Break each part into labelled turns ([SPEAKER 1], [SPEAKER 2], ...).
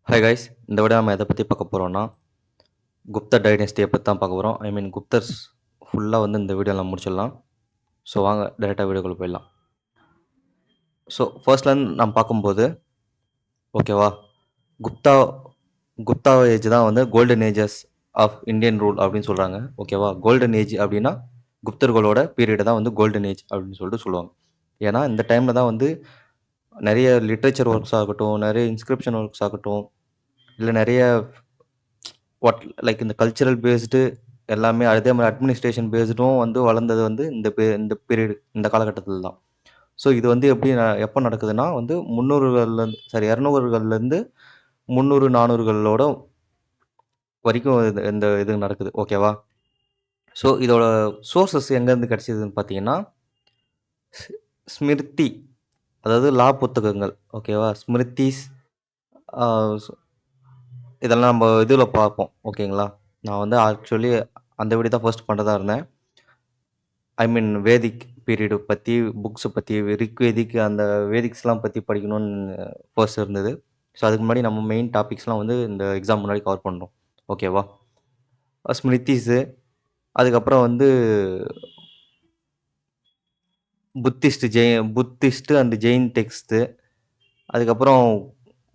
[SPEAKER 1] Hi guys, இந்த விட நம்ம எதை பற்றி பார்க்க போகிறோம்னா குப்தர் டைனஸ்டியை பற்றி தான் பார்க்க போகிறோம். குப்தர்ஸ் ஃபுல்லாக வந்து இந்த வீடியோவில் முடிச்சிடலாம். ஸோ வாங்க டேரெக்டாக வீடியோக்குள்ளே போயிடலாம். ஸோ ஃபர்ஸ்ட்லேருந்து நம்ம பார்க்கும்போது ஓகேவா, குப்தா குப்தா ஏஜ் தான் வந்து golden ages of Indian rule அப்படின்னு சொல்கிறாங்க. ஓகேவா, கோல்டன் ஏஜ் அப்படின்னா குப்தர்களோட பீரியடை தான் வந்து கோல்டன் ஏஜ் அப்படின்னு சொல்லிட்டு சொல்லுவாங்க. ஏன்னா இந்த டைமில் தான் வந்து நிறைய லிட்ரேச்சர் ஒர்க்ஸ் ஆகட்டும், நிறைய இன்ஸ்கிரிப்ஷன் ஒர்க்ஸ் ஆகட்டும், இல்லை நிறைய வாட் லைக் இந்த கல்ச்சரல் பேஸ்டு எல்லாமே அதே மாதிரி அட்மினிஸ்ட்ரேஷன் பேஸ்டும் வந்து வளர்ந்தது வந்து இந்த பீரியட் இந்த காலகட்டத்தில் தான். ஸோ இது வந்து எப்படி எப்போ நடக்குதுன்னா வந்து 300கள்லேருந்து சாரி 200கள்லேருந்து 300 400களோட வரைக்கும் இந்த இது நடக்குது. ஓகேவா, ஸோ இதோட சோர்சஸ் எங்கேருந்து கிடச்சிதுன்னு பார்த்தீங்கன்னா ஸ்மிருதி, அதாவது லா புத்தகங்கள். ஓகேவா, ஸ்மிருதிஸ் இதெல்லாம் நம்ம இதில் பார்ப்போம். ஓகேங்களா, நான் வந்து ஆக்சுவலி அந்த வீடியோ தான் ஃபர்ஸ்ட் பண்ணுறதா இருந்தேன். வேதிக் பீரியடு பற்றி புக்ஸை பற்றி ரிக்வேதிக் அந்த வேதிக்ஸ்லாம் பற்றி படிக்கணும்னு ஃபர்ஸ்ட் இருந்தது. ஸோ அதுக்கு முன்னாடி நம்ம மெயின் டாபிக்ஸ்லாம் வந்து இந்த எக்ஸாம் முன்னாடி கவர் பண்ணோம். ஓகேவா, ஸ்மிருதிஸு, அதுக்கப்புறம் வந்து புத்திஸ்ட்டு அண்ட் ஜெயின் டெக்ஸ்ட்டு, அதுக்கப்புறம்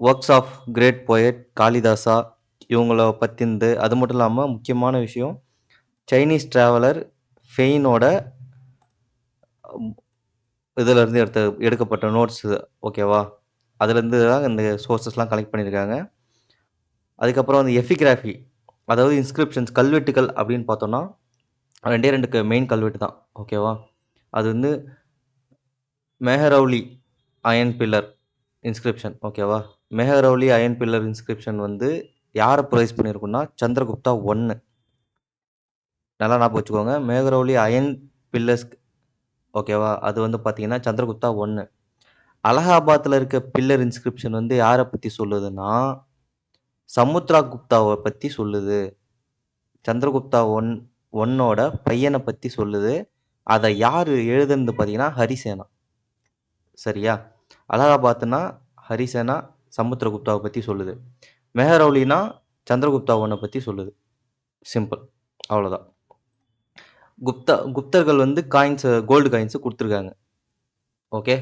[SPEAKER 1] works of great poet Kalidasa, இவங்கள பற்றிந்து. அது மட்டும் இல்லாமல் முக்கியமான விஷயம், சைனீஸ் ட்ராவலர் ஃபெயினோட இதிலேருந்து எடுக்கப்பட்ட நோட்ஸு. ஓகேவா, அதுலேருந்து தான் இந்த சோர்ஸஸ்லாம் கலெக்ட் பண்ணியிருக்காங்க. அதுக்கப்புறம் வந்து எஃபிகிராஃபி, அதாவது இன்ஸ்கிரிப்ஷன்ஸ் கல்வெட்டுகள் அப்படின்னு பார்த்தோன்னா 2 மெயின் கல்வெட்டு தான். ஓகேவா, அது வந்து மெஹரௌலி அயன் பில்லர் இன்ஸ்கிரிப்ஷன். ஓகேவா, மெஹரௌலி அயன் பில்லர் இன்ஸ்கிரிப்ஷன் வந்து யாரை ப்ரொவைஸ் பண்ணியிருக்குன்னா சந்திரகுப்தா 1. நல்லா ஞாபகம் வச்சுக்கோங்க, மெஹரௌலி அயன் பில்லர்ஸ். ஓகேவா, அது வந்து பார்த்தீங்கன்னா சந்திரகுப்தா 1. அலகாபாத்தில் இருக்க பில்லர் இன்ஸ்கிரிப்ஷன் வந்து யாரை பற்றி சொல்லுதுன்னா சமுத்ரா குப்தாவை பற்றி சொல்லுது. சந்திரகுப்தா ஒன்னோட பையனை பற்றி சொல்லுது. அதை யார் எழுதுன்னு பார்த்தீங்கன்னா ஹரிசேனா. சரியா, அலகாபாத்னா ஹரிசேனா சமுத்திரகுப்தாவை பற்றி சொல்லுது. மெஹரௌலினா சந்திரகுப்தா ஒன்னை பற்றி சொல்லுது. சிம்பிள், அவ்வளோதான். குப்தர்கள் வந்து காயின்ஸ், கோல்டு காயின்ஸு கொடுத்துருக்காங்க. ஓகே,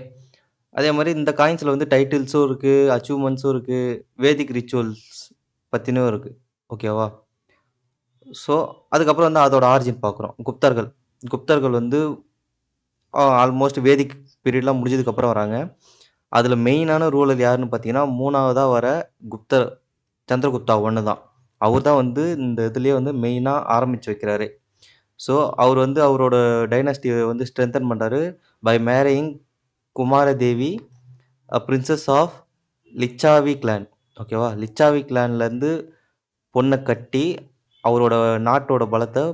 [SPEAKER 1] அதே மாதிரி இந்த காயின்ஸில் வந்து டைட்டில்ஸும் இருக்குது, அச்சீவ்மெண்ட்ஸும் இருக்குது, வேதிக் ரிச்சுவல்ஸ் பற்றினும் இருக்குது. ஓகேவா, ஸோ அதுக்கப்புறம் வந்து அதோட ஆரிஜின் பார்க்குறோம். குப்தர்கள் வந்து ஆல்மோஸ்ட் வேதிக் பீரியட்லாம் முடிஞ்சதுக்கப்புறம் வராங்க. அதில் மெயினான ரூலர் யாருன்னு பார்த்தீங்கன்னா 3ஆவதாக வர சந்திரகுப்தா 1 தான். அவர் தான் வந்து இந்த இதுலேயே வந்து மெயினாக ஆரம்பித்து வைக்கிறாரு. ஸோ அவர் வந்து அவரோட டைனாஸ்டியை வந்து ஸ்ட்ரென்தன் பண்ணுறாரு by marrying Kumaradevi, princess of Lichchhavi clan. ஓகேவா, லிச்சாவி கிளான்லேருந்து பொண்ணை கட்டி அவரோட நாட்டோட பலத்தை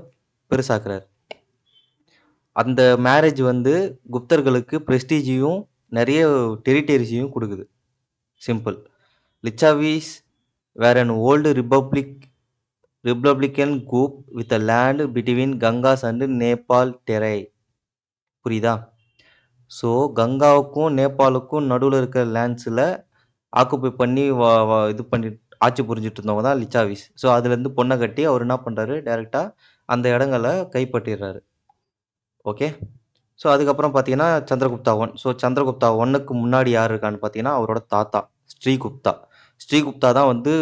[SPEAKER 1] பெருசாக்குறாரு. அந்த மேரேஜ் வந்து குப்தர்களுக்கு ப்ரெஸ்டீஜையும் நிறைய டெரிட்டரிஸையும் கொடுக்குது. Simple. Licchavis were an old republican group with a land between Ganges and Nepal Terai. புரியுதா? ஸோ கங்காவுக்கும் நேபாளுக்கும் நடுவில் இருக்கிற லேண்ட்ஸில் ஆக்குப்பை பண்ணி இது பண்ணி ஆட்சி புரிஞ்சிட்டு இருந்தவங்க தான் லிச்சாவிஸ். ஸோ அதுலேருந்து பொண்ணை கட்டி அவர் என்ன பண்ணுறாரு, டைரெக்டாக அந்த இடங்களை கைப்பற்றிடுறாரு. ஓகே, ஸோ அதுக்கப்புறம் பார்த்தீங்கன்னா சந்திரகுப்தா 1. ஸோ சந்திரகுப்தா 1க்கு முன்னாடி யார் இருக்கான்னு பார்த்தீங்கன்னா அவரோட தாத்தா ஸ்ரீகுப்தா. ஸ்ரீகுப்தா தான் வந்து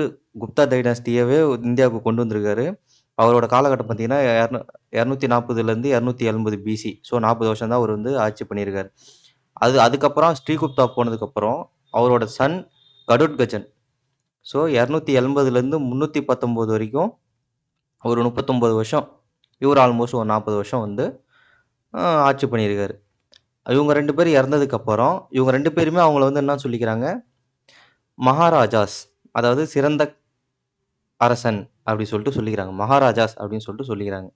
[SPEAKER 1] குப்தா டைனாஸ்டியவே இந்தியாவுக்கு கொண்டு வந்திருக்காரு. அவரோட காலகட்டம் பார்த்தீங்கன்னா 240லேருந்து 270 பிசி. ஸோ 40 வருஷம் தான் அவர் வந்து ஆட்சி பண்ணியிருக்காரு. அதுக்கப்புறம் ஸ்ரீகுப்தா போனதுக்கப்புறம் அவரோட சன் கடோத்கஜன். ஸோ 280லேருந்து 319 வரைக்கும் ஒரு 39 வருஷம், இவர் ஆல்மோஸ்ட் ஒரு 40 வருஷம் வந்து ஆட்சி பண்ணியிருக்காரு. இவங்க 2 பேர் இறந்ததுக்கப்புறம் இவங்க 2 பேருமே அவங்கள வந்து என்ன சொல்லிக்கிறாங்க, மகாராஜாஸ், அதாவது சிறந்த அரசன் அப்படி சொல்லிட்டு சொல்லிக்கிறாங்க. மகாராஜாஸ் அப்படின்னு சொல்லிட்டு சொல்லிக்கிறாங்க.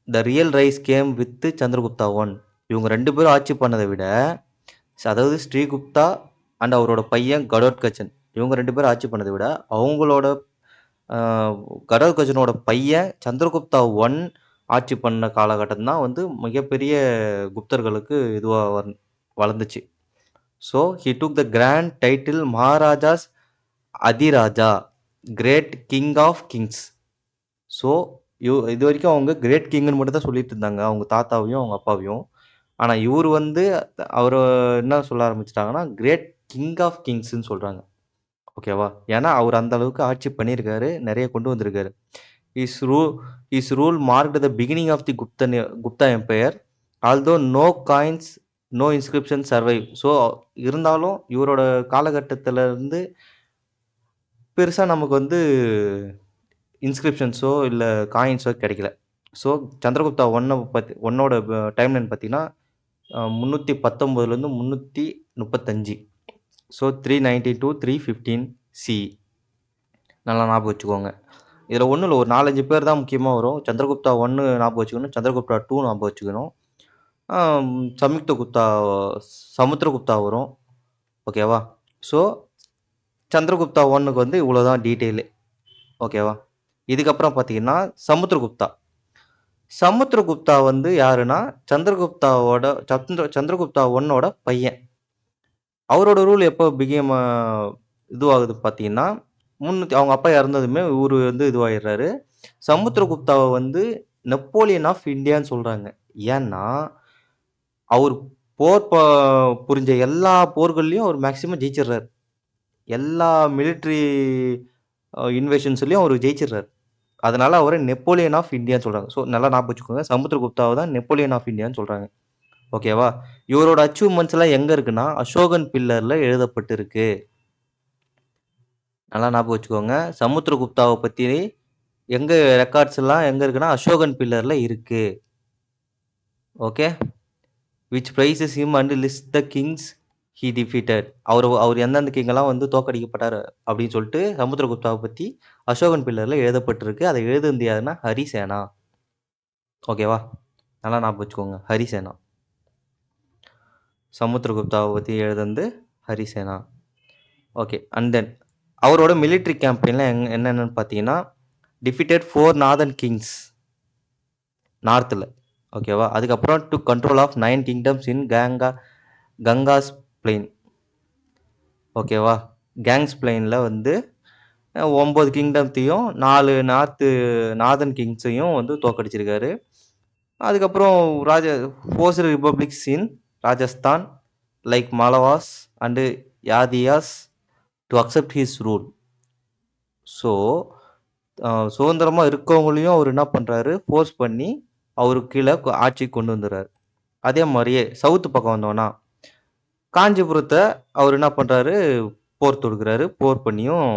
[SPEAKER 1] The real rice game with Chandragupta 1. இவங்க 2 பேரும் ஆட்சி பண்ணதை விட, அதாவது ஸ்ரீகுப்தா அண்ட் அவரோட பையன் கடோத்கஜன், இவங்க 2 பேரும் ஆட்சி பண்ணதை விட அவங்களோட கடோத்கஜனோட பையன் சந்திரகுப்தா 1 ஆட்சி பண்ண காலகட்டம் தான் வந்து மிகப்பெரிய குப்தர்களுக்கு இதுவாக வளர்ந்துச்சு. So he took the grand title Maharajas Adhiraja, great king of kings. So, இதுவரைக்கும் அவங்க கிரேட் கிங்ன்னு மட்டும் தான் சொல்லிட்டு இருந்தாங்க. அவங்க தாத்தாவையும், அவங்க அப்பாவையும். ஆனா இவரு வந்து அவரு என்ன சொல்ல ஆரம்பிச்சுட்டாங்கன்னா, கிரேட் கிங் ஆஃப் கிங்ஸ்ன்னு சொல்றாங்க. ஓகேவா? ஏன்னா, அவரு அந்த அளவுக்கு ஆட்சி பண்ணியிருக்காரு. நெறைய கொண்டு வந்திருக்காரு. ஹிஸ் ரூ his rule marked the beginning of the Gupta empire. Although no coins, no inscription survive. So, இருந்தாலும் இவரோட காலகட்டத்தில இருந்து பெருசா நமக்கு வந்து இன்ஸ்கிரிப்ஷன்ஸோ, இல்ல காயின்ஸோ கிடைக்கல. ஸோ, சந்திரகுப்தா 1ஓட டைம்லைன் பார்த்தீங்கன்னா, 319லேருந்து 335. So, 392, 315 CE. நல்லா ஞாபகம் வச்சுக்கோங்க. இதில ஒண்ணும் இல்ல. ஒரு 4, 5 பேர் தான் முக்கியமா வரும். சந்திரகுப்தா 1 ஞாபகம் வச்சுக்கணும். சந்திரகுப்தா 2 ஞாபகம் வச்சுக்கணும். ஆம் சம்யுக்தகுப்தா சமுத்திரகுப்தா வரும். ஓகேவா? ஸோ, சந்திரகுப்தா 1க்கு வந்து இவ்வளோ தான் டீட்டெயிலு. ஓகேவா? இதுக்கப்புறம் பார்த்தீங்கன்னா, சமுத்திரகுப்தா. சமுத்திரகுப்தா வந்து யாருன்னா, சந்திரகுப்தா 1ஓட பையன். அவரோட ரூல் எப்போ இதுவாகுது பார்த்தீங்கன்னா, அவங்க அப்பா இறந்ததுமே இவரு வந்து இதுவாயிடுறாரு. சமுத்திரகுப்தாவ வந்து நெப்போலியன் ஆஃப் இந்தியான்னு சொல்றாங்க. ஏன்னா, அவரு போர் ப புரிஞ்ச எல்லா போர்கள்லயும் அவரு மேக்ஸிமம் ஜெயிச்சிடுறாரு. எல்லா மிலிட்டரி இன்வேஷன்ஸ்லயும் அவரு ஜெயிச்சிடுறாரு. அதனால அவர நெப்போலியன் ஆஃப் இந்தியான்னு சொல்றாங்க. ஸோ நல்லா ஞாபகம் வச்சுக்கோங்க. சமுத்திரகுப்தாவ தான் நெப்போலியன் ஆஃப் இந்தியான்னு சொல்றாங்க. ஓகேவா? இவரோட அச்சீவ்மென்ட்ஸ்லாம் எங்க இருக்குன்னா, அசோகன் பில்லர்ல எழுதப்பட்டிருக்கு. நல்லா ஞாபகம் வச்சுக்கோங்க. சமுத்திரகுப்தாவ பத்தி எங்க ரெக்கார்ட்ஸ்லாம் எங்க இருக்குன்னா, அசோகன் பில்லர்ல இருக்கு. Okay. Which prices him and list the Kings he defeated. அவரு எந்தெந்த கிங்கெல்லாம் வந்து தோற்கடிக்கப்பட்டாரு அப்படின்னு சொல்லிட்டு சமுத்திரகுப்தாவ பத்தி அசோகன் பில்லர்ல எழுதப்பட்டிருக்கு. அத எழுதுனது யாருன்னா, ஹரிசேனா. ஓகேவா? நல்லா ஞாபகம் வச்சுக்கோங்க. ஹரிசேனா. சமுத்திரகுப்தாவ பத்தி எழுதுனது ஹரிசேனா. ஓகே. அண்ட் தென் அவரோட மிலிட்டரி கேம்பெயின்லாம் என்னென்னன்னு பார்த்தீங்கன்னா, டிஃபீட்டட் 4 நார்தர்ன் கிங்ஸ் நார்த்ல. ஓகேவா? அதுக்கப்புறம் to control of 9 kingdoms in Ganga's plain. ஓகேவா? கேங்ஸ் பிளெயின்ல வந்து 9 கிங்டம்த்தையும் 4 நார்தர்ன் கிங்ஸையும் வந்து தோற்கடிச்சிருக்காரு. அதுக்கப்புறம் Raja forced republics in Rajasthan like Malavas and Yaudheyas to accept his rule. So, சுதந்திரமா இருக்கவங்களையும் அவரு என்ன பண்றாரு, ஃபோர்ஸ் பண்ணி அவருக்கு கீழ ஆட்சிக்கு கொண்டு வந்துர்றாரு. அதே மாரியே சவுத் பக்கம் வந்தோம்னா, காஞ்சிபுரத்த அவரு என்ன பண்றாரு, போர் தொடுக்குறாரு. போர் பண்ணியும்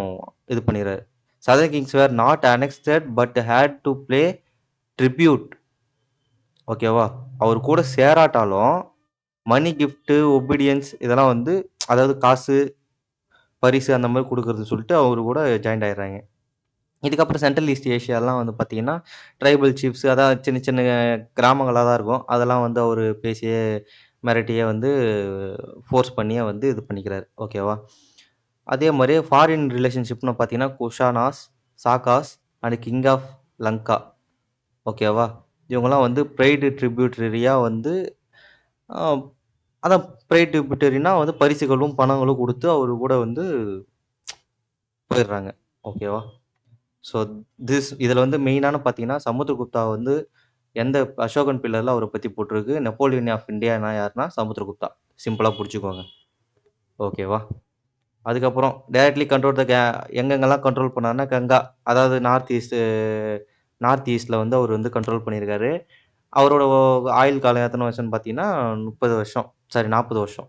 [SPEAKER 1] இது பண்ணிறாரு. Southern kings were not annexed but had to pay tribute. ஓகேவா? அவரு கூட சேராட்டாலும், மனி கிஃப்ட், ஒபீடியன்ஸ் இதெல்லாம் வந்து அதாவது காசு, பரிசு அந்த மாரி குடுக்குறதுன்னு சொல்லிட்டு அவரு கூட ஜாயின்ட் ஆயிடுறாங்க. இதுக்கப்புறம் சென்ட்ரல் ஈஸ்ட் ஏசியாலாம் வந்து பார்த்தீங்கன்னா, ட்ரைபல் சீஃப்ஸ் அதான் சின்ன சின்ன கிராமங்களா தான் இருக்கும். அதெல்லாம் வந்து அவரு பேசியே, மிரட்டியே வந்து ஃபோர்ஸ் பண்ணியே வந்து இது பண்ணிக்கிறாரு. ஓகேவா? அதே மாரி ஃபாரின் ரிலேஷன்ஷிப்னு பார்த்தீங்கன்னா, Kushanas, Sakas and king of Lanka. ஓகேவா? இவங்கலாம் வந்து பெய்டு ட்ரிபியூட்டரியா வந்து அ அதான் பெய்டு ட்ரிபியூட்டரினா வந்து பரிசுகளும், பணங்களும் குடுத்து அவரு கூட வந்து போயிடுறாங்க. ஓகேவா? ஸோ இதில வந்து மெயினான பார்த்தீங்கன்னா, சமுத்திரகுப்தா வந்து எந்த அசோகன் பில்லர்ல அவர பத்தி போட்டிருக்கு. நெப்போலியன் ஆஃப் இந்தியானா யாருன்னா சமுத்திரகுப்தா. சிம்பிளா புடிச்சுக்கோங்க. ஓகேவா? அதுக்கப்புறம் டைரக்ட்லி கண்ட்ரோல் த எங்கெங்கெல்லாம் கண்ட்ரோல் பண்ணாருன்னா, கங்கா. அதாவது நார்த் ஈஸ்ட்ல வந்து அவரு வந்து கண்ட்ரோல் பண்ணியிருக்காரு. அவரோட ஆயுள் காலம் எத்தன வருஷம்னு பார்த்தீங்கன்னா, 30 வருஷம். சாரி 40 வருஷம்.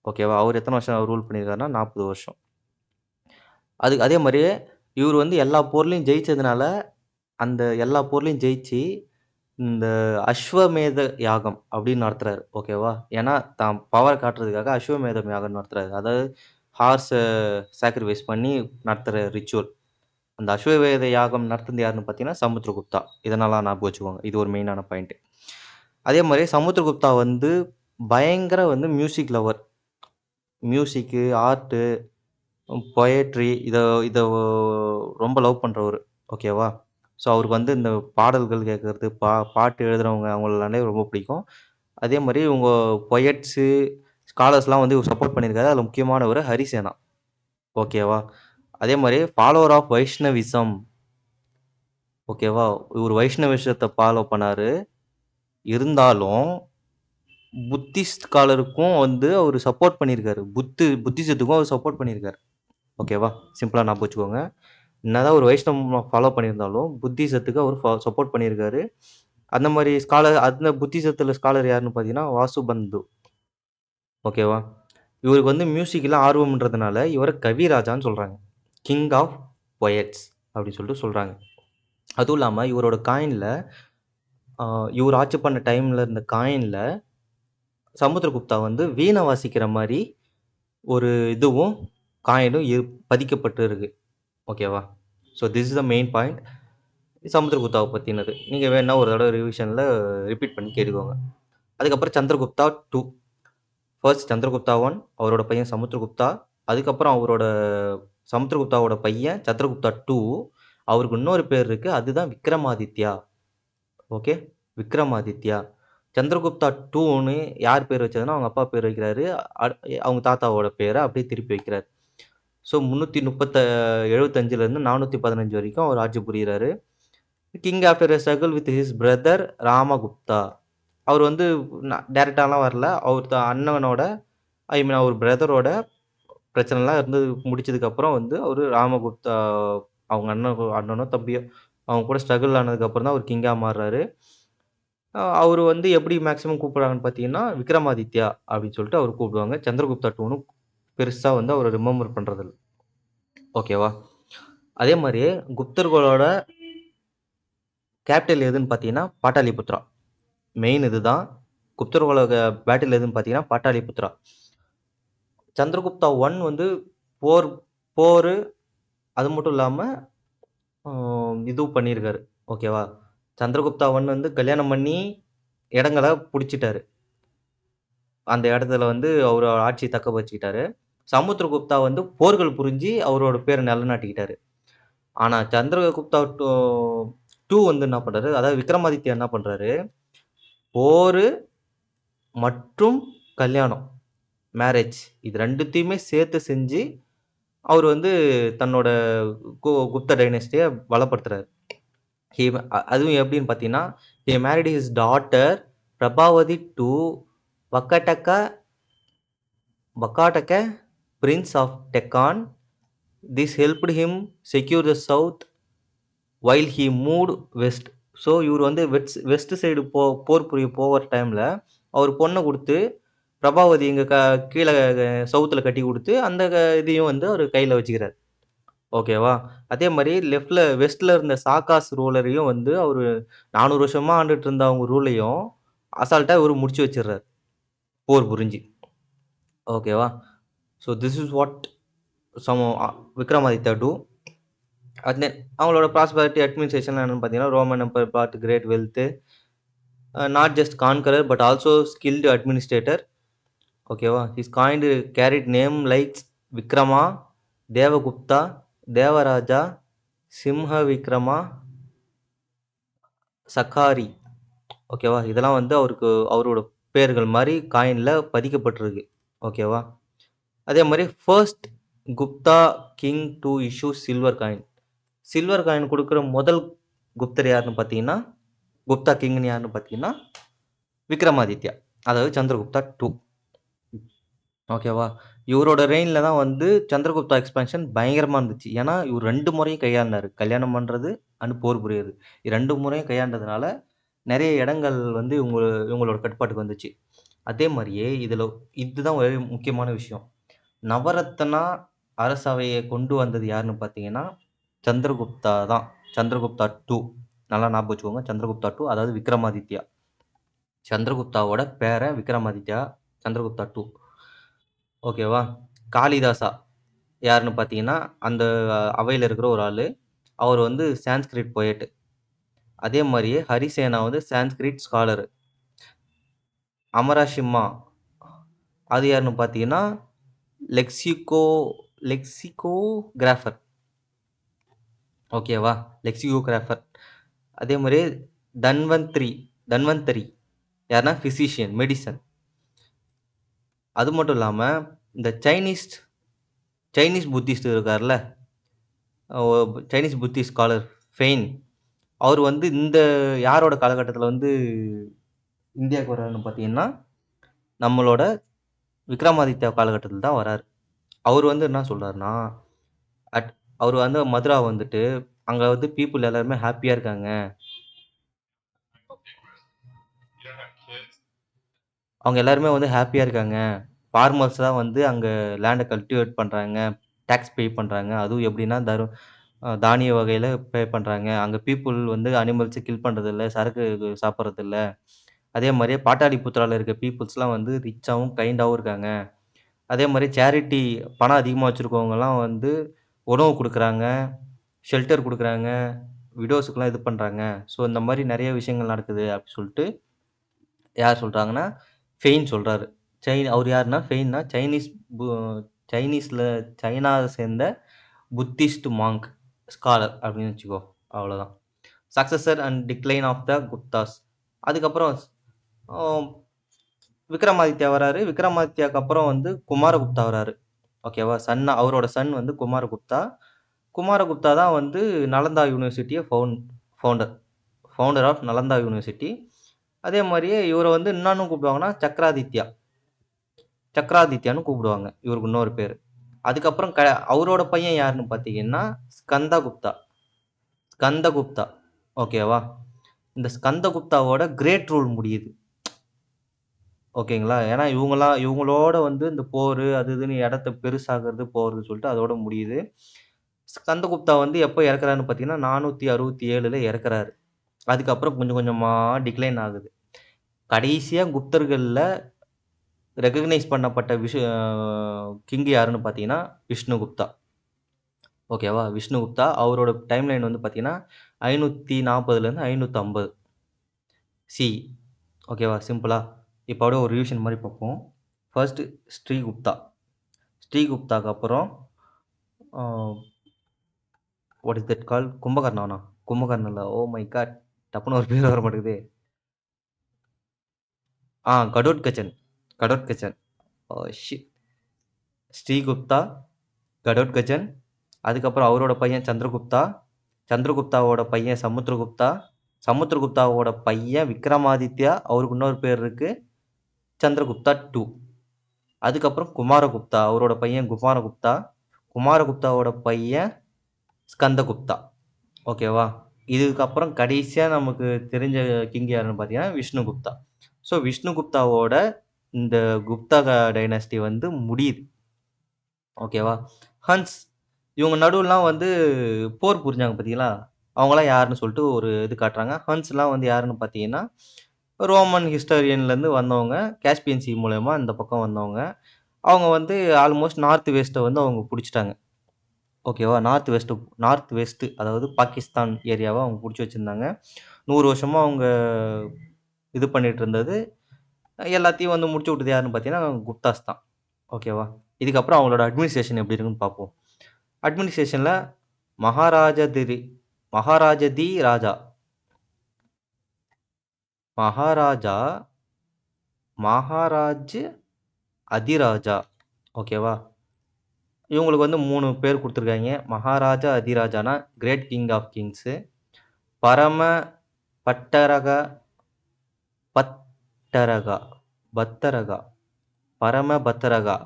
[SPEAKER 1] ஓகேவா? அவரு எத்தன வருஷம் ரூல் பண்ணியிருக்காருன்னா, 40 வருஷம். அதே மாரியே இவரு வந்து எல்லா போர்லயும் ஜெயிச்சதுனால, அந்த எல்லா போர்லயும் ஜெயிச்சு, இந்த அஸ்வமேத யாகம் அப்படின்னு நடத்துறாரு. ஓகேவா? ஏன்னா, தான் பவர காட்டுறதுக்காக அஸ்வமேதம் யாகம் நடத்துறாரு. அதாவது ஹார்ஸ சாக்ரிஃபைஸ் பண்ணி நடத்துற ரிச்சுவல். அந்த அஸ்வமேத யாகம் நடத்துனது யாருன்னு பார்த்தீங்கன்னா, சமுத்திரகுப்தா. இத நல்லா ஞாபகம் வச்சுக்கோங்க. இது ஒரு மெயினான பாயிண்ட். அதே மாரி சமுத்திரகுப்தா வந்து பயங்கர வந்து மியூசிக் லவர். மியூசிக்கு, ஆர்ட்டு, பொயட்ரி இத இத ரொம்ப லவ் பண்றவரு. ஓகேவா? ஸோ, அவருக்கு வந்து இந்த பாடல்கள் கேட்கறது, பாட்டு எழுதுறவங்க அவங்களனாலே ரொம்ப பிடிக்கும். அதே மாரி இவங்க பொயட்ஸு, ஸ்காலர்ஸ்லாம் வந்து இவரு சப்போர்ட் பண்ணியிருக்காரு. அதுல முக்கியமானவரு ஹரிசேனா. ஓகேவா? அதே மாரி ஃபாலோவர் ஆஃப் வைஷ்ணவிசம். ஓகேவா? இவரு வைஷ்ணவிசத்த ஃபாலோ பண்ணாரு. இருந்தாலும் புத்திஸ்ட் ஸ்காலருக்கும் வந்து அவரு சப்போர்ட் பண்ணியிருக்காரு. புத்திசத்துக்கும் அவரு சப்போர்ட் பண்ணியிருக்காரு. ஓகேவா? சிம்பிளா ஞாபகம் வச்சுக்கோங்க. என்னதான் ஒரு வைஷ்ணவம் ஃபாலோ பண்ணியிருந்தாலும், புத்திசத்துக்கு அவரு சப்போர்ட் பண்ணியிருக்காரு. அந்த மாரி அந்த புத்திசத்துல ஸ்காலர் யாருன்னு பார்த்தீங்கன்னா, வாசுபந்து. ஓகேவா? இவருக்கு வந்து மியூசிக்ல ஆர்வம்ன்றதுனால, இவர கவிராஜான்னு சொல்றாங்க. கிங் ஆஃப் பொயட்ஸ் அப்டி சொல்லிட்டு சொல்றாங்க. அதுவும் இல்லாம இவரோட காயின்ல அ இவரு ஆட்சி பண்ண டைம்ல இருந்த காயின்ல சமுத்திரகுப்தா வந்து வீண வாசிக்கிற மாரி ஒரு இதுவும், காயினும் பதிக்கப்பட்டு இருக்கு. ஓகேவா? So this is the main point. சமுத்திரகுப்தாவ பத்தினது. நீங்க வேணுனா ஒரு தடவ ரிவிஷன்ல ரிப்பீட் பண்ணி கேட்டுக்கோங்க. அதுக்கப்புறம் சந்திரகுப்தா 2. ஃபர்ஸ்ட் சந்திரகுப்தா 1 அவரோட பையன் சமுத்திரகுப்தா. அதுக்கப்புறம் அவரோட சமுத்திரகுப்தாவோட பையன் சந்திரகுப்தா 2. அவருக்கு இன்னொரு பேர் இருக்கு. அதுதான் விக்ரமாதித்யா. ஓகே. விக்ரமாதித்யா. சந்திரகுப்தா 2ன்னு யார் பேர் வச்சதுன்னா, அவங்க அப்பா பேர் வைக்கிறாரு. அட் அவங்க தாத்தாவோட பேர அப்படியே திருப்பி வைக்கிறாரு. ஸோ 375லேருந்து 415 வரைக்கும் அவர் ஆட்சி புரியிறாரு. King after a struggle with his brother Ramagupta. அவர் வந்து டைரக்ட்டாலாம் வரல. அவர் அண்ணனோட ஐ மீன் அவர் பிரதரோட பிரச்சனைலாம் இருந்து முடிச்சதுக்கப்புறம் வந்து அவரு ராமகுப்தா அவங்க அண்ணனோ, தம்பியோ அவங்க கூட ஸ்ட்ரகிள் ஆனதுக்கப்புறம் தான் அவர் கிங்கா மாறுறாரு. அவரு வந்து எப்படி மேக்ஸிமம் கூப்பிடுறாங்கன்னு பார்த்தீங்கன்னா, விக்ரமாதித்யா அப்படின்னு சொல்லிட்டு அவர கூப்பிடுவாங்க. சந்திரகுப்தா 2ன்னு பெருசா வந்து அவர ரிமெம்பர் பண்றதில்ல. ஓகேவா? அதே மாரி குப்தர்களோட கேப்பிட்டல் எதுன்னு பார்த்தீங்கன்னா, பாட்டாலிபுத்ரா. மெயின் இதுதான். குப்தர்களோட பேட்டில் எதுன்னு பார்த்தீங்கன்னா, பாட்டாலிபுத்ரா. சந்திரகுப்தா 1 வந்து போர் போரு அது மட்டும் இல்லாம அ இதுவும் பண்ணியிருக்காரு. ஓகேவா? சந்திரகுப்தா 1 வந்து கல்யாணம் பண்ணி இடங்கள புடிச்சுட்டாரு. அந்த இடத்துல வந்து அவரு ஆட்சிய தக்க வச்சுக்கிட்டாரு. சமுத்திரகுப்தா வந்து போர்கள் புரிஞ்சு அவரோட பேர நிலைநாட்டிக்கிட்டாரு. ஆனா சந்திரகுப்தா 2 வந்து என்ன பண்றாரு, அதாவது விக்ரமாதித்யா என்ன பண்றாரு, போரு மற்றும் கல்யாணம், மேரேஜ் இது 2த்தையுமே சேர்த்து செஞ்சு, அவரு வந்து தன்னோட குப்த டைனஸ்டிய பலப்படுத்துறாரு. ஹி அதுவும் எப்படின்னு பார்த்தீங்கன்னா, he married his daughter Prabhavati to Vakataka Vakataka prince of Deccan. This helped him secure the south while he moved west. So இவரு வந்து வெஸ்ட் சைடு போர் புரிய போற டைம்ல, அவர் பொண்ண குடுத்து, பிரபாவதி இங்க கீழ சவுத்துல கட்டி குடுத்து, அந்த இதையும் வந்து அவரு கையில வச்சுக்கிறாரு. ஓகேவா? அதே மாரி வெஸ்ட்ல இருந்த சாகாஸ் ரூலரையும் வந்து அவரு 400 வருஷமா ஆண்டுட்டு இருந்த அவங்க ரூலையும், அசால்ட்டா இவரு முடிச்சு வச்சுர்றாரு. போர் புரிஞ்சு. ஓகேவா? So this is what some Vikramaditya too. And then அவங்களோட ப்ராஸ்பெரிட்டி அட்மினிஸ்ட்ரேஷன்லாம் என்னன்னு பார்த்தீங்கன்னா, Roman empire both great wealth. Not just conqueror but also skilled administrator. ஓகேவா? His coined carried name likes Vikrama, Devagupta, Devaraja, Simhavikrama, Sakari. ஓகேவா? இதெல்லாம் வந்து அவரோட பேர்கள் மாரி காயின்ல பதிக்கப்பட்டிருக்கு. ஓகேவா? அதே மாரி first Gupta king to issue silver coin. Silver coin குடுக்குற முதல் குப்தர் யாருன்னு பார்த்தீங்கன்னா, குப்தா கிங்ன்னு யாருன்னு பார்த்தீங்கன்னா, விக்ரமாதித்யா. அதாவது சந்திரகுப்தா 2. ஓகேவா? இவரோட ரெய்ன்ல தான் வந்து சந்திரகுப்தா எக்ஸ்பான்ஷன் பயங்கரமா இருந்துச்சு. ஏன்னா, இவரு 2 முறையும் கையாண்டாரு. கல்யாணம் பண்றது அண்ட் போர் புரியறது. 2 முறையும் கையாண்டதுனால, நெறைய இடங்கள் வந்து இவங்களோட கட்டுப்பாட்டுக்கு வந்துச்சு. அதே மாரியே இதுதான் ஒரு முக்கியமான விஷயம். நவரத்னா அரசவைய கொண்டு வந்தது யாருன்னு பார்த்தீங்கன்னா, சந்திரகுப்தா தான். சந்திரகுப்தா 2 நல்லா ஞாபகம் வச்சுக்கோங்க. சந்திரகுப்தா 2 அதாவது விக்ரமாதித்யா. சந்திரகுப்தாவோட பேரன் விக்ரமாதித்யா, சந்திரகுப்தா 2. ஓகேவா? காளிதாசா யாருன்னு பார்த்தீங்கன்னா, அந்த அவையில இருக்கிற ஒரு ஆளு. அவர் வந்து சான்ஸ்கிரிட் பொயட். அதே மாரியே ஹரிசேனா வந்து சான்ஸ்கிரிட் ஸ்காலர். அமராசிம்மா அது யாருன்னு பார்த்தீங்கன்னா, லெக்சிகோ லெக்சிகோகிராஃபர். ஓகேவா? லெக்சிகோகிராஃபர். அதே மாரி தன்வந்திரி தன்வந்தரி யாருன்னா மெடிசின். அது மட்டும் இல்லாம, இந்த சைனீஸ் சைனீஸ் புத்திஸ்ட் இருக்கார்ல, ஒ சைனீஸ் புத்திஸ்ட் ஸ்காலர் ஃபெயின். அவரு வந்து இந்த யாரோட காலகட்டத்தில வந்து இந்தியாவுக்கு வராருன்னு பார்த்தீங்கன்னா, நம்மளோட விக்ரமாதித்யா காலகட்டத்தில தான் வராரு. அவரு வந்து என்ன சொல்றாருன்னா, அட் அவரு வந்து மதுரா வந்துட்டு, அங்க வந்து பீப்பிள் எல்லாருமே ஹேப்பியா இருக்காங்க. அவங்க எல்லாருமே வந்து ஹேப்பியா இருக்காங்க. ஃபார்மர்ஸ் தான் வந்து அங்க லேண்ட கல்டிவேட் பண்றாங்க. டாக்ஸ் பே பண்றாங்க. அதுவும் எப்படின்னா, தானிய வகையில பே பண்றாங்க. அங்க பீப்பிள் வந்து அனிமல்ஸ கில் பண்றதில்ல. சரக்கு சாப்பிடுறதில்ல. அதே மாரியே பாட்டாளிபுத்ரால இருக்க பீப்பிள்ஸ்லாம் வந்து ரிச்சாவும், கைண்டாவும் இருக்காங்க. அதே மாரி சேரிட்டி பணம் அதிகமா வச்சிருக்கவங்கலாம் வந்து உணவு குடுக்குறாங்க, ஷெல்டர் குடுக்குறாங்க, விடோஸ்க்குலாம் இது பண்றாங்க. ஸோ இந்த மாரி நெறைய விஷயங்கள் நடக்குது அப்டி சொல்ட்டு யார் சொல்றாங்கன்னா, ஃபெயின் சொல்றாரு. அவரு யாருன்னா, ஃபெயின்னா பு சைனீஸ்ல சைனாவ சேர்ந்த புத்திஸ்ட் மாங்க் ஸ்காலர் அப்டின்னு வச்சுக்கோ. அவ்வளோதான். Successor and decline of the Guptas. அதுக்கப்புறம் அ விக்ரமாதித்யா வராரு. விக்ரமாதித்யாக்கு அப்புறம் வந்து குமாரகுப்தா வராரு. ஓகேவா? அவரோட சன் வந்து குமாரகுப்தா. குமாரகுப்தா தான் வந்து நலந்தா யூனிவர்சிட்டிய founder. Founder of Nalanda university. அதே மாரியே இவர வந்து என்னான்னு கூப்பிடுவாங்கன்னா, சக்ராதித்யான்னு கூப்பிடுவாங்க. இவருக்கு இன்னொரு பேரு. அதுக்கப்புறம் அவரோட பையன் யாருன்னு பார்த்தீங்கன்னா, ஸ்கந்தகுப்தா. ஸ்கந்தகுப்தா. ஓகேவா? இந்த ஸ்கந்தகுப்தாவோட கிரேட் ரூல் முடியுது. ஓகேங்களா? ஏன்னா இவங்களோட வந்து இந்த போரு, அது இதுன்னு இடத்த பெருசாக்குறது, போறது சொல்லிட்டு அதோட முடியுது. ஸ்கந்தகுப்தா வந்து எப்ப இறக்குறாருன்னு பார்த்தீங்கன்னா, 467ல இறக்குறாரு. அதுக்கப்புறம் கொஞ்சம் கொஞ்சமா டிக்ளைன் ஆகுது. கடைசியா குப்தர்கள்ல ரெகக்னைஸ் பண்ணப்பட்ட கிங் யாருன்னு பார்த்தீங்கன்னா, விஷ்ணுகுப்தா. ஓகேவா? விஷ்ணுகுப்தா. அவரோட டைம்லைன் வந்து பார்த்தீங்கன்னா, 540லேருந்து 550 சி. ஓகேவா? சிம்பிளா. இப்போ அப்படியே ஒரு ரிவிஷன் மாரி பார்ப்போம். ஃபர்ஸ்ட்டு ஸ்ரீகுப்தா. ஸ்ரீகுப்தாக்கு அப்புறம் uh what is that called? கும்பகர்ணனா? கும்பகர்ணன் இல்ல. Oh my god! டப்புன்னு ஒரு பேர் வர மாட்டேங்குதே. கடோத்கச்சன். கடோத்கச்சன். Oh shit! ஸ்ரீகுப்தா, கடோத்கச்சன். அதுக்கப்புறம் அவரோட பையன் சந்திரகுப்தா. சந்திரகுப்தாவோட பையன் சமுத்திரகுப்தா. சமுத்திரகுப்தாவோட பையன் விக்ரமாதித்யா. அவருக்கு இன்னொரு பேர் இருக்கு. சந்திரகுப்தா 2. அதுக்கப்புறம் குமாரகுப்தா. அவரோட பையன் குமாரகுப்தா. குமாரகுப்தாவோட பையன் ஸ்கந்தகுப்தா. ஓகேவா? இதுக்கப்புறம் கடைசியா நமக்கு தெரிஞ்ச கிங் யாருன்னு பார்த்தீங்கன்னா, விஷ்ணுகுப்தா. ஸோ விஷ்ணுகுப்தாவோட இந்த குப்தா டைனஸ்டி வந்து முடியுது. ஓகேவா? ஹன்ஸ் இவங்க நடுவுலலாம் வந்து போர் புரிஞ்சாங்க பார்த்தீங்களா? அவங்கலாம் யாருன்னு சொல்லிட்டு ஒரு இது காட்டுறாங்க. ஹன்ஸ்லாம் வந்து யாருன்னு பார்த்தீங்கன்னா, ரோமன் ஹிஸ்டாரியன்லேருந்து வந்தவங்க. காஸ்பியன் சி மூலியமா இந்த பக்கம் வந்தவங்க. அவங்க வந்து ஆல்மோஸ்ட் நார்த் வெஸ்ட்ட வந்து அவங்க புடிச்சுட்டாங்க. ஓகேவா? நார்த் வெஸ்ட் அதாவது பாகிஸ்தான் ஏரியாவ அவங்க புடிச்சு வச்சிருந்தாங்க. 100 வருஷமா அவங்க இது பண்ணிட்டு இருந்தது. எல்லாத்தையும் வந்து முடிச்சு விட்டது யாருன்னு பார்த்தீங்கன்னா, குப்தாஸ் தான். ஓகேவா? இதுக்கப்புறம் அவங்களோட அட்மினிஸ்ட்ரேஷன் எப்படி இருக்குன்னு பார்ப்போம். அட்மினிஸ்ட்ரேஷன்ல மகாராஜதிரி மகாராஜதி ராஜா. மகாராஜா மகாராஜ் அதிராஜா. ஓகேவா? இவங்களுக்கு வந்து 3 பேர் குடுத்துருக்காய்ங்க. மகாராஜா அதிராஜானா great king of kings. Parama Bhattaraka பத்தரகா பத்தரகா பரம பத்தரகா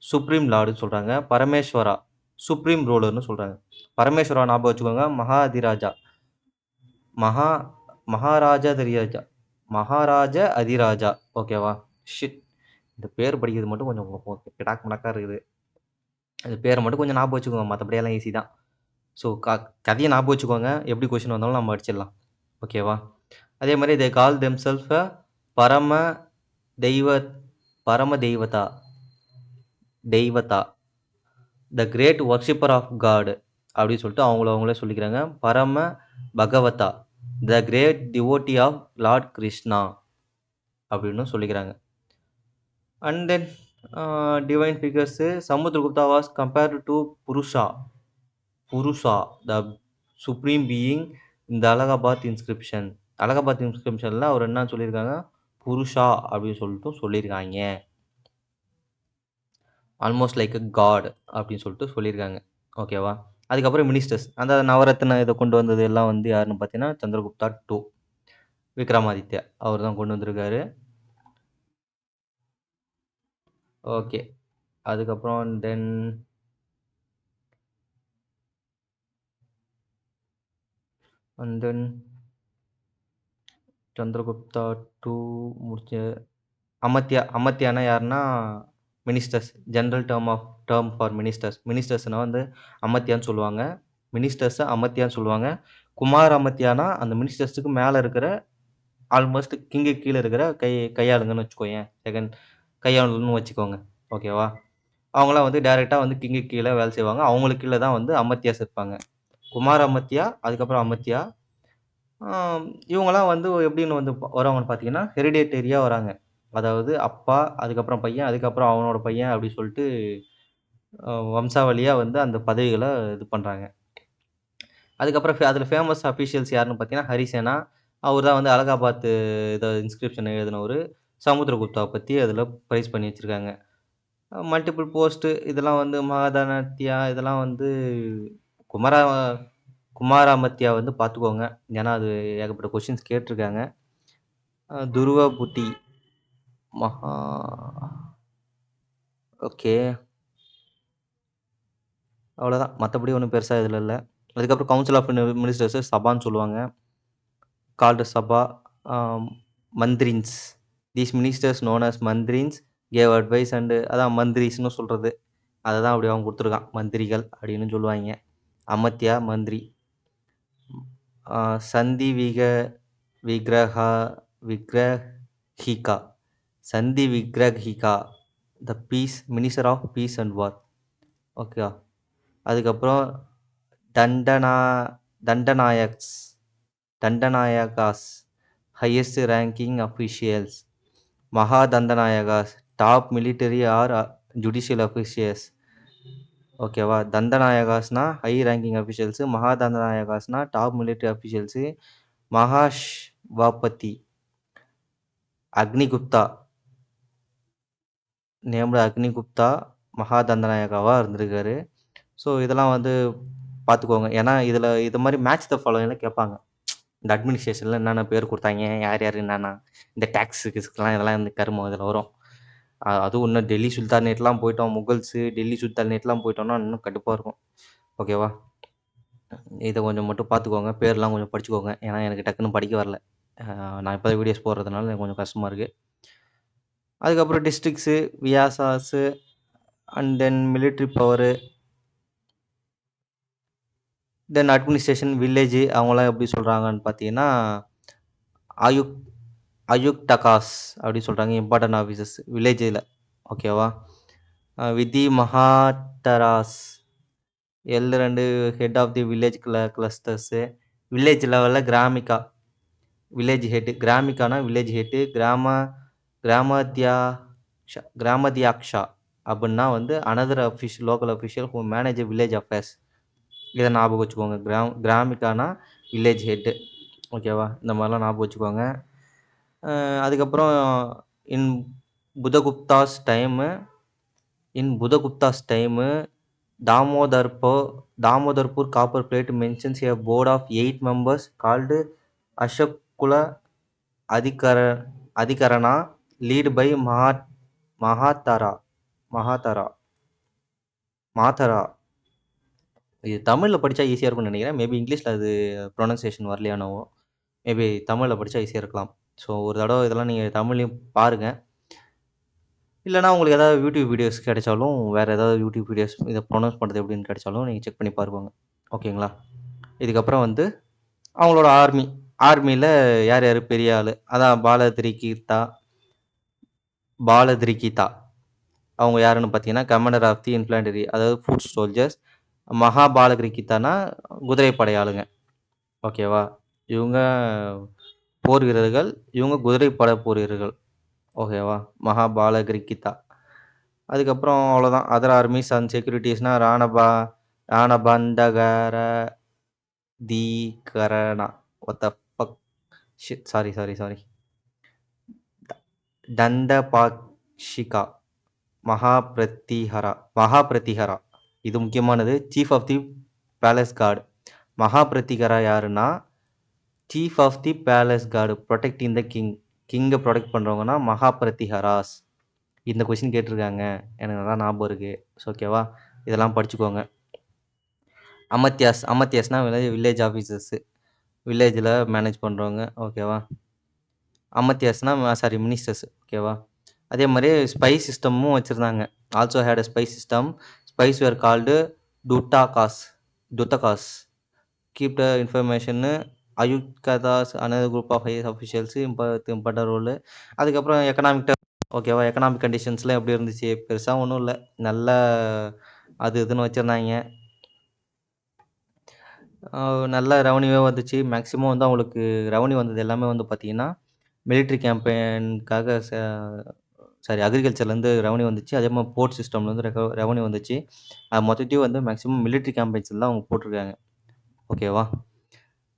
[SPEAKER 1] சுப்ரீம் லார்டுன்னு சொல்றாங்க. பரமேஸ்வரா சுப்ரீம் ரூலர்ன்னு சொல்றாங்க. பரமேஸ்வரா ஞாபகம் வச்சுக்கோங்க. மகாதிராஜா. மகா மகாராஜாதிராஜா. மகாராஜ அதிராஜா. ஓகேவா? ஷிட்! இந்த பேர் படிக்கிறது மட்டும் கொஞ்சம் கிடாக் முடாக்கா இருக்குது. அந்த பேர மட்டும் கொஞ்சம் ஞாபகம் வச்சுக்கோங்க. மத்தபடி எல்லாம் ஈஸி தான். ஸோ கதைய ஞாபகம் வச்சுக்கோங்க. எப்படி கொஸ்டின் வந்தாலும் நம்ம அடிச்சிடலாம். ஓகேவா? அதே மாரி தே கால் themself Parama Daiva Parama Daivata Daivata. The great worshipper of god அப்படின்னு சொல்லிட்டு அவங்கள அவங்களே சொல்லிக்கிறாங்க. Parama Bhagavata. The great devotee of lord Krishna அப்படின்னு சொல்லிக்கிறாங்க. And then divine figures Samudragupta was compared to Purusha. Purusha the supreme being இந்த அலகாபாத் இன்ஸ்கிரிப்ஷன். அலகாபாத் இன்ஸ்கிரிப்ஷன்ல அவர் என்ன சொல்லியிருக்காங்க? புருஷா அப்படின்னு சொல்லிட்டு சொல்லியிருக்காங்க. ஆல்மோஸ்ட் லைக் அ காட் அப்படின்னு சொல்லிட்டு சொல்லியிருக்காங்க. ஓகேவா? அதுக்கப்புறம் மினிஸ்டர்ஸ். அந்த நவரத்ன இத கொண்டு வந்தது எல்லாம் வந்து யாருன்னு பார்த்தீங்கன்னா, சந்திரகுப்தா 2 விக்ரமாதித்யா. அவர் தான் கொண்டு வந்திருக்காரு. ஓகே. அதுக்கப்புறம் அண்ட் தென் சந்திரகுப்தா 2 முடிச்சு அமத்யானா யாருன்னா, ministers. General term for ministers. மினிஸ்டர்ஸ்னா வந்து அமத்யான்னு சொல்லுவாங்க. மினிஸ்டர்ஸ அமத்யான்னு சொல்லுவாங்க. குமார் அமத்யானா அந்த மினிஸ்டர்ஸ்க்கு மேல இருக்கிற ஆல்மோஸ்ட் கிங்குக்கு கீழ இருக்கிற கையாளுங்கன்னு வச்சுக்கோயேன். கையாளுன்னு வச்சுக்கோங்க. ஓகேவா? அவங்கலாம் வந்து டைரக்ட்டா வந்து கிங்குக்கு கீழ வேலை செய்வாங்க. அவங்களுக்கு கீழ தான் வந்து அமத்யாஸ் இருப்பாங்க. குமார் அமத்யா, அதுக்கப்புறம் அமத்யா. ஆ இவங்கலாம் வந்து எப்படின்னு வந்து வரவங்கன்னு பார்த்தீங்கன்னா, ஹெரிடிட்டரியா வராங்க. அதாவது அப்பா, அதுக்கப்புறம் பையன், அதுக்கப்புறம் அவனோட பையன் அப்படி சொல்ட்டு வம்சாவழியா வந்து அந்த பதவிகள இது பண்றாங்க. அதுக்கப்புறம் அதில ஃபேமஸ் அஃபிஷியல்ஸ் யாருன்னு பார்த்தீங்கன்னா, ஹரிசேனா. அவர் தான் வந்து அலகாபாத் இன்ஸ்கிரிப்ஷன் எழுதினவரு. சமுத்திரகுப்தாவ பத்தி அதில பிரைஸ் பண்ணி வச்சிருக்காங்க. மல்டிபிள் போஸ்ட் இதெல்லாம் வந்து மகாதானாத்யா இதெல்லாம் வந்து குமரா குமாராமத்யா வந்து பார்த்துக்கோங்க. ஏன்னா, அது ஏகப்பட்ட கொஸ்டின்ஸ் கேட்டுருக்காங்க. துருவ புட்டி மகா ஓகே. அவ்வளோதான். மத்தபடி ஒண்ணும் பெருசா இதுல இல்ல. அதுக்கப்புறம் கவுன்சில் ஆஃப் மினிஸ்டர்ஸ் சபான்னு சொல்லுவாங்க. கால்டு சபா. ஆம் Mantrins. These ministers known as Mantrins gave advice அதான் மந்திரிஸ்ன்னு சொல்றது. அததான் அப்படி அவன் குடுத்துருக்கான். மந்திரிகள் அப்படின்னு சொல்லுவாய்ங்க. அமத்யா, மந்திரி. ஆ சந்தி Vigraha Vigrahika. Sandhi Vigrahika. The minister of peace and war. ஓகேவா? அதுக்கப்புறம் தண்டனா Dandanayaks Dandanayakas highest ranking officials. Maha Dandanayakas top military or judicial officials. ஓகேவா? தண்டநாயகாஸ்னா ஹை ரேங்கிங் அஃபிஷியல்ஸ். மகா தண்டநாயகாஸ்னா top military officials. Mahashvapati Agnigupta named Agnigupta Maha தண்டநாயகாவா இருந்திருக்காரு. ஸோ இதெல்லாம் வந்து பார்த்துக்கோங்க. ஏன்னா இதில இது மாரி மேட்ச் த ஃபாலோயிங்லாம் கேட்பாங்க. இந்த அட்மினிஸ்ட்ரேஷன்ல என்னென்ன பேர் குடுத்தாய்ங்க? யார் யார் என்னென்ன? இந்த டாக்ஸ் கீஸ்லாம் இதெல்லாம் இந்த கருமம் இதில வரும். அதுவும் இன்னும் டெல்லி சுல்தானேட்லாம் போயிட்டோம். முகல்ஸு, டெல்லி சுல்தானேட்லாம் போயிட்டோம்னா இன்னும் கடுப்பா இருக்கும். ஓகேவா? இத கொஞ்சம் மட்டும் பார்த்துக்கோங்க. பேர்லாம் கொஞ்சம் படிச்சுக்கோங்க. ஏன்னா எனக்கு டக்குன்னு படிக்க வரல. அ நான் இப்ப தான் வீடியோஸ் போடுறதுனால எனக்கு கொஞ்சம் கஷ்டமா இருக்கு. அதுக்கப்புறம் டிஸ்ட்ரிக்ட்ஸு, வியாசாஸு and then military power, then administration, village அவங்கலாம் எப்படி சொல்றாங்கன்னு பார்த்தீங்கன்னா, ஆயுக் ஆயுக்டகாஸ் அப்படி சொல்றாங்க. இம்பார்டன்ட் ஆஃபீசர்ஸ் வில்லேஜ்ல. ஓகேவா? Vithi Mahattaras L2 head of the village clusters. Village லெவல்ல கிராமிகா. Village head. கிராமிகானா வில்லேஜ் ஹெட். கிராமத்யாக்ஷா அப்புட்ன்னா வந்து another local official who manage village affairs. இத ஞாபகம் வச்சுக்கோங்க. கிராமிகானா வில்லேஜ் ஹெட். ஓகேவா? இந்த மாரிலாம் ஞாபகம் வச்சுக்கோங்க. அதுக்கப்புறம் in Budhaguptas time Budhaguptas time Damodarpur copper plate mentions a board of 8 members called Ashokula Adhikara Adhikarana led by Mahattara Mahattara மாதரா. இது தமிழ்ல படிச்சா ஈஸியா இருக்கும்னு நெனைக்கிறேன். மேபி இங்கிலீஷ்ல அது ப்ரொனன்சியேஷன் வரலையோ என்னவோ! மேபி தமிழ்ல படிச்சா ஈஸியா இருக்கலாம். ஸோ ஒரு தடவ இதெல்லாம் நீங்க தமிழ்லயும் பாருங்க. இல்லன்னா உங்களுக்கு ஏதாவது யூடியூப் வீடியோஸ் கிடைச்சாலும், வேற ஏதாவது யூடியூப் வீடியோஸ் இத ப்ரொனவுன்ஸ் பண்றது எப்படின்னு கிடைச்சாலும் நீங்க செக் பண்ணி பாருங்க. ஓகேங்களா? இதுக்கப்புறம் வந்து அவங்களோட ஆர்மில யார் யாரு பெரிய ஆளு? அதான் பாலதிரிகிதா. அவங்க யாருன்னு பார்த்தீங்கன்னா, கமாண்டர் ஆஃப் தி இன்ஃபான்ட்ரி அதாவது ஃபுட் சோல்ஜர்ஸ். மகாபாலகிரிகிதானா குதிரைப்படை ஆளுங்க. ஓகேவா? இவங்க போர் வீரர்கள். இவங்க குதிரைப்படை போர் வீரர்கள். ஓகேவா? மகாபாலகிரிகிதா. அதுக்கப்புறம் அவ்வளோதான். அதர் ஆர்மிஸ் அண்ட் செக்யூரிட்டீஸ்னா ராணபந்தகர தீகரணா. What the fuck shit sorry. Dandapashika. Mahapratihara Mahapratihara. இது முக்கியமானது. Chief of the palace guard. Mahapratihara யாருன்னா, chief of the palace guard protecting the king. கிங்க ப்ரொடெக்ட் பண்ணுறவங்கன்னா மகாபிரதிஹராஸ். இந்த கொஸ்டின் கேட்டிருக்காங்க. எனக்கு நல்லா ஞாபகம் இருக்கு. ஓகேவா? இதெல்லாம் படிச்சுக்கோங்க. அமத்தியாஸ்னா வில்லேஜ் ஆஃபீஸர்ஸு. வில்லேஜில் மேனேஜ் பண்ணுறவங்க. ஓகேவா? அமத்தியாஸ்னா சாரி மினிஸ்டர்ஸ். ஓகேவா? அதே மாதிரி ஸ்பை சிஸ்டமும் வச்சுருந்தாங்க. Also had a spy system. Spies were called Dutakas. Keep the இன்ஃபர்மேஷன்னு Ayuktakas another group of higher officials important role. அதுக்கப்புறம் எக்கனாமிக். ஓகேவா? எக்கனாமிக் கண்டிஷன்ஸ்லாம் எப்படி இருந்துச்சு? பெருசாக ஒன்றும் இல்லை. நல்ல அது இதுன்னு வச்சுருந்தாங்க. நல்ல ரெவன்யூவே வந்துச்சு. மேக்ஸிமம் வந்து அவங்களுக்கு ரெவன்யூ வந்தது எல்லாமே வந்து பார்த்தீங்கன்னா, மிலிட்ரி கேம்பெயினுக்காக சாரி அக்ரிகல்ச்சர்லேருந்து ரெவன்யூ வந்துச்சு. அதே மாதிரி போர்ட் சிஸ்டம்லேருந்து ரெவன்யூ வந்துச்சு. அது மொத்தத்தையும் வந்து மேக்ஸிமம் மிலிட்ரி கேம்பெயின்ஸில் தான் அவங்க போட்டிருக்காங்க. ஓகேவா?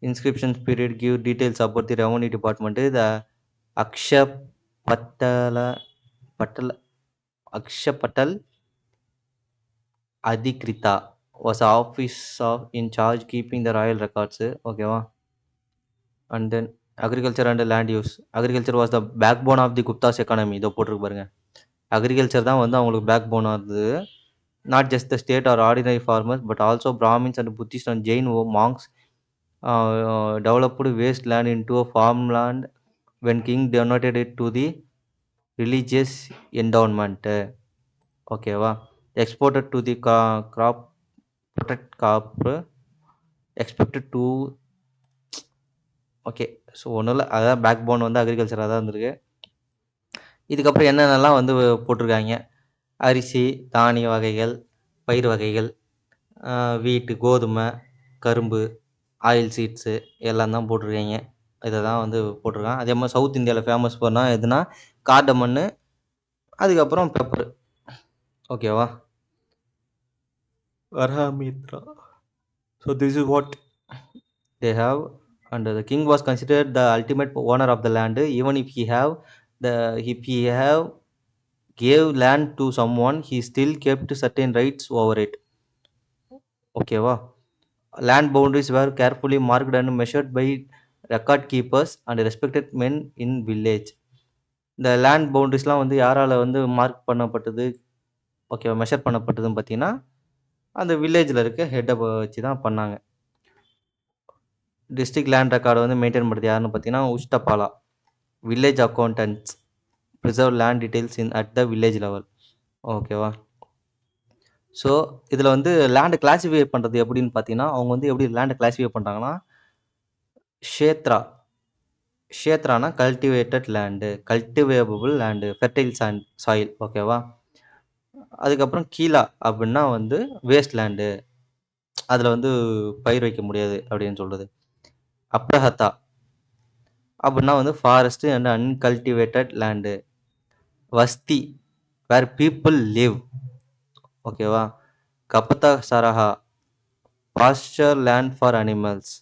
[SPEAKER 1] Inscriptions period give details about the revenue department. The Akshapatala Patala Akshapatala Adhikrita was office of in charge keeping the royal records. ஓகேவா? And then agriculture and land use. Agriculture was the backbone of the Guptas economy. இதோ போட்டிருக்கு பாருங்க. Agriculture தான் வந்து அவங்களுக்கு பேக் போனாக இருந்தது. Not just the state or ordinary farmers but also Brahmins and Buddhist and Jain monks developed waste land into a farm land when king donated it to the religious endowment. ஓகேவா? Exported to the crop protect காப்பு expected to. Okay. So ஒன்றும் இல்லை. அதான் back phone வந்து அக்ரிகல்ச்சராக தான் இருந்திருக்கு. இதுக்கப்புறம் என்னென்னலாம் வந்து போட்டிருக்காங்க? அரிசி, தானிய வகைகள், பயிர் வகைகள், வீட்டு, கோதுமை, கரும்பு, ஆயில் சீட்ஸு எல்லாம் தான் போட்டிருக்காங்க. இதை தான் வந்து போட்டிருக்கான். அதே மாதிரி சவுத் இந்தியாவில் ஃபேமஸ் பண்ணால் எதுனா கார்டமன்னு, அதுக்கப்புறம் பெப்பரு. ஓகேவா? Varahamihira. So this is what they have. And the king was considered the ultimate owner of the land. Even if he have gave land to someone, he still kept certain rights over it. ஓகேவா? land boundaries were carefully marked and measured by record keepers and respected men in village. இந்த land பவுண்டரிஸ்லாம் வந்து யாரால வந்து mark பண்ணப்பட்டது? ஓகேவா? Measure பண்ணப்பட்டதுன்னு பார்த்தீங்கன்னா, அந்த வில்லேஜில் இருக்க ஹெட்டை வச்சு தான் பண்ணாங்க. டிஸ்ட்ரிக்ட் லேண்ட் ரெக்கார்டை வந்து மெயின்டைன் பண்ணுறது யாருன்னு பார்த்தீங்கன்னா, உஷ்டபாலா. Village accountants preserve land details at the village level. ஓகேவா? ஸோ இதில் வந்து லேண்டை கிளாஸிஃபை பண்ணுறது எப்படின்னு பார்த்தீங்கன்னா, அவங்க வந்து எப்படி லேண்டை கிளாஸிஃபை பண்ணுறாங்கன்னா, ஷேத்ரானா cultivated land, cultivable land, fertile soil. ஓகேவா? அதுக்கப்புறம் கீழா அப்படின்னா வந்து வேஸ்ட் லேண்டு, அதில் வந்து பயிர் வைக்க முடியாது அப்படின்னு சொல்கிறது. அப்ரஹத்தா அப்படின்னா வந்து ஃபாரஸ்ட் அண்ட் அன்கல்டிவேட்டட் லேண்டு. வஸ்தி வேர் பீப்புள் லிவ். ஓகேவா? கபத்தா சரஹா பாஸ்டர் லேண்ட் ஃபார் அனிமல்ஸ்.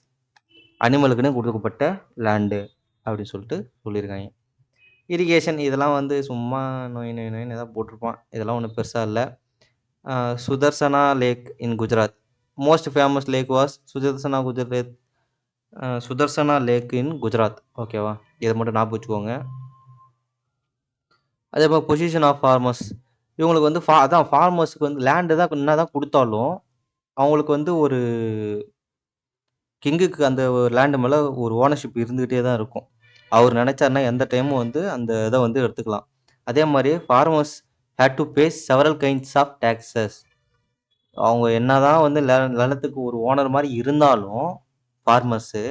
[SPEAKER 1] அனிமலுக்குன்னு கொடுக்கப்பட்ட லேண்டு அப்படின்னு சொல்லிட்டு சொல்லியிருக்காங்க. இரிகேஷன் இதெல்லாம் வந்து சும்மா நோயின்னு ஏதாவது போட்டிருப்பான். இதெல்லாம் ஒன்றும் பெருசாக இல்லை. Sudarshana lake in Gujarat. Most famous lake was Sudarshana lake in Gujarat. ஓகேவா? இதை மட்டும் ஞாபகம் வச்சுக்கோங்க. அதே மாதிரி பொசிஷன் ஆஃப் ஃபார்மர்ஸ். இவங்களுக்கு வந்து அதான் ஃபார்மர்ஸுக்கு வந்து லேண்டு தான் என்ன தான் கொடுத்தாலும் அவங்களுக்கு வந்து ஒரு கிங்குக்கு அந்த லேண்டு மேலே ஒரு ஓனர்ஷிப் இருந்துக்கிட்டே தான் இருக்கும். அவர் நினச்சாருன்னா எந்த டைமும் வந்து அந்த இதை வந்து எடுத்துக்கலாம். அதே மாதிரி farmers had to pay several kinds of taxes. அவங்க என்னதான் வந்து நிலத்துக்கு ஒரு ஓனர் மாதிரி இருந்தாலும் ஃபார்மர்ஸு,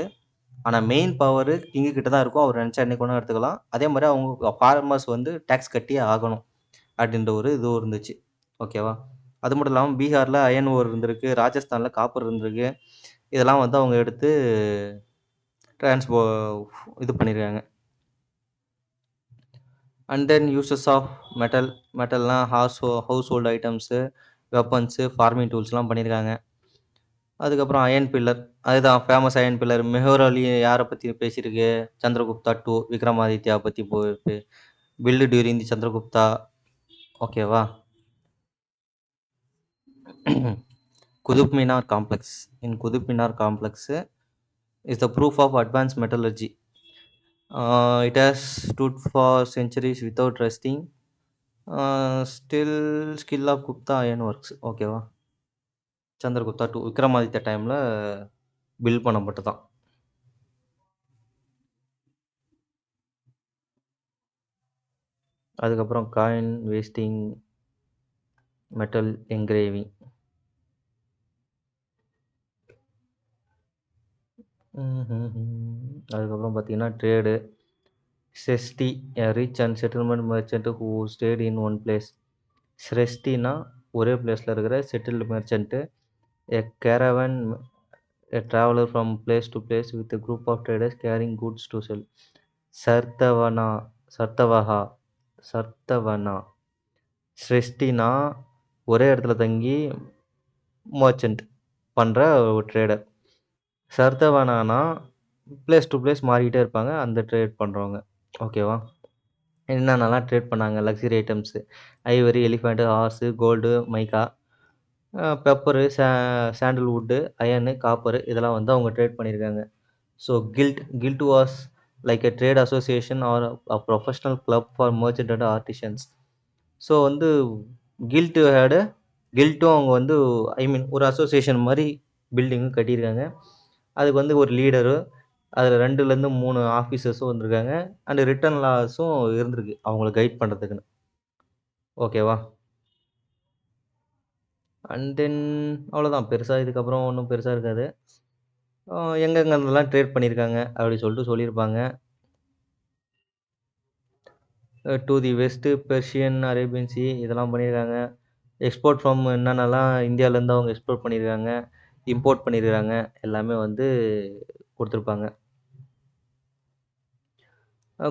[SPEAKER 1] ஆனால் மெயின் பவர் கிங்கு கிட்ட தான் இருக்கும். அவர் நினச்சா என்னைக்கு ஒன்று எடுத்துக்கலாம். அதே மாதிரி அவங்க ஃபார்மர்ஸ் வந்து டேக்ஸ் கட்டியே ஆகணும் அப்படின்ற ஒரு இது இருந்துச்சு. ஓகேவா? அது மட்டும் இல்லாமல் பீகாரில் அயன் ஓர் இருந்திருக்கு, ராஜஸ்தானில் காப்பர் இருந்திருக்கு. இதெல்லாம் வந்து அவங்க எடுத்து இது பண்ணியிருக்காங்க. அண்ட் தென் யூசஸ் ஆஃப் மெட்டல்னால் household items, weapons, farming டூல்ஸ்லாம் பண்ணியிருக்காங்க. அதுக்கப்புறம் அயன் பில்லர். அதுதான் famous iron pillar. Mehrauli யாரை பற்றி பேசியிருக்கு? சந்திரகுப்தா 2 விக்ரமாதித்யா பற்றி போயிருக்கு. Built during the Chandragupta. ஓகேவா? Qutub Minar complex. In Qutub Minar complex is the proof of advanced metallurgy. It has stood for centuries without resting. Still skill of Gupta Iron Works. ஓகேவா? சந்திரகுப்தா 2 விக்ரமாதித்ய டைம்ல build பண்ணப்பட்டதாம். அதுக்கப்புறம் coin wasting, metal engraving. அதுக்கப்புறம் பார்த்தீங்கன்னா trade. Sreshti, a rich and settlement merchant who stayed in one place. Sreshtiனா ஒரே பிளேஸில் இருக்கிற settled மெர்ச்சன்ட்டு. A caravan, a traveler from place to place with a group of traders carrying goods to sell. Sartavana, Sarthavaha, Sarthavaha. ஸ்ரெஷ்டினா ஒரே இடத்துல தங்கி merchant பண்ணுற ஒரு trader. சர்த்தவனானா பிளேஸ் டு பிளேஸ் மாறிக்கிட்டே இருப்பாங்க, அந்த ட்ரேட் பண்ணுறவங்க. ஓகேவா? என்னென்னலாம் ட்ரேட் பண்ணாங்க? Luxury items, ivory, elephant, horse, gold, mica, pepper, sandalwood, iron, copper, இதெல்லாம் வந்து அவங்க ட்ரேட் பண்ணியிருக்காங்க. So guild was like a trade association or a professional club for merchant and artisans. So வந்து கில்ட்டும் அவங்க வந்து ஒரு அசோசியேஷன் மாதிரி பில்டிங்கும் கட்டியிருக்காங்க. அதுக்கு வந்து ஒரு லீடரு, அதில் 2லேருந்து 3 ஆஃபீஸர்ஸும் வந்திருக்காங்க. அண்ட் ரிட்டன் லாஸும் இருந்திருக்கு அவங்கள கைட் பண்ணுறதுக்குன்னு. ஓகேவா? அண்ட் தென் அவ்வளோதான். பெருசாக இதுக்கப்புறம் ஒன்றும் பெருசாக இருக்காது. எங்கெங்கெல்லாம் ட்ரேட் பண்ணியிருக்காங்க அப்படி சொல்லிட்டு சொல்லியிருப்பாங்க. To the west, Persian, Arabian sea, இதெல்லாம் பண்ணியிருக்காங்க. எக்ஸ்போர்ட் ஃப்ரம் என்னென்னலாம் இந்தியாவிலேருந்து அவங்க எக்ஸ்போர்ட் பண்ணியிருக்காங்க, இம்போர்ட் பண்ணியிருக்காங்க, எல்லாமே வந்து கொடுத்துருப்பாங்க.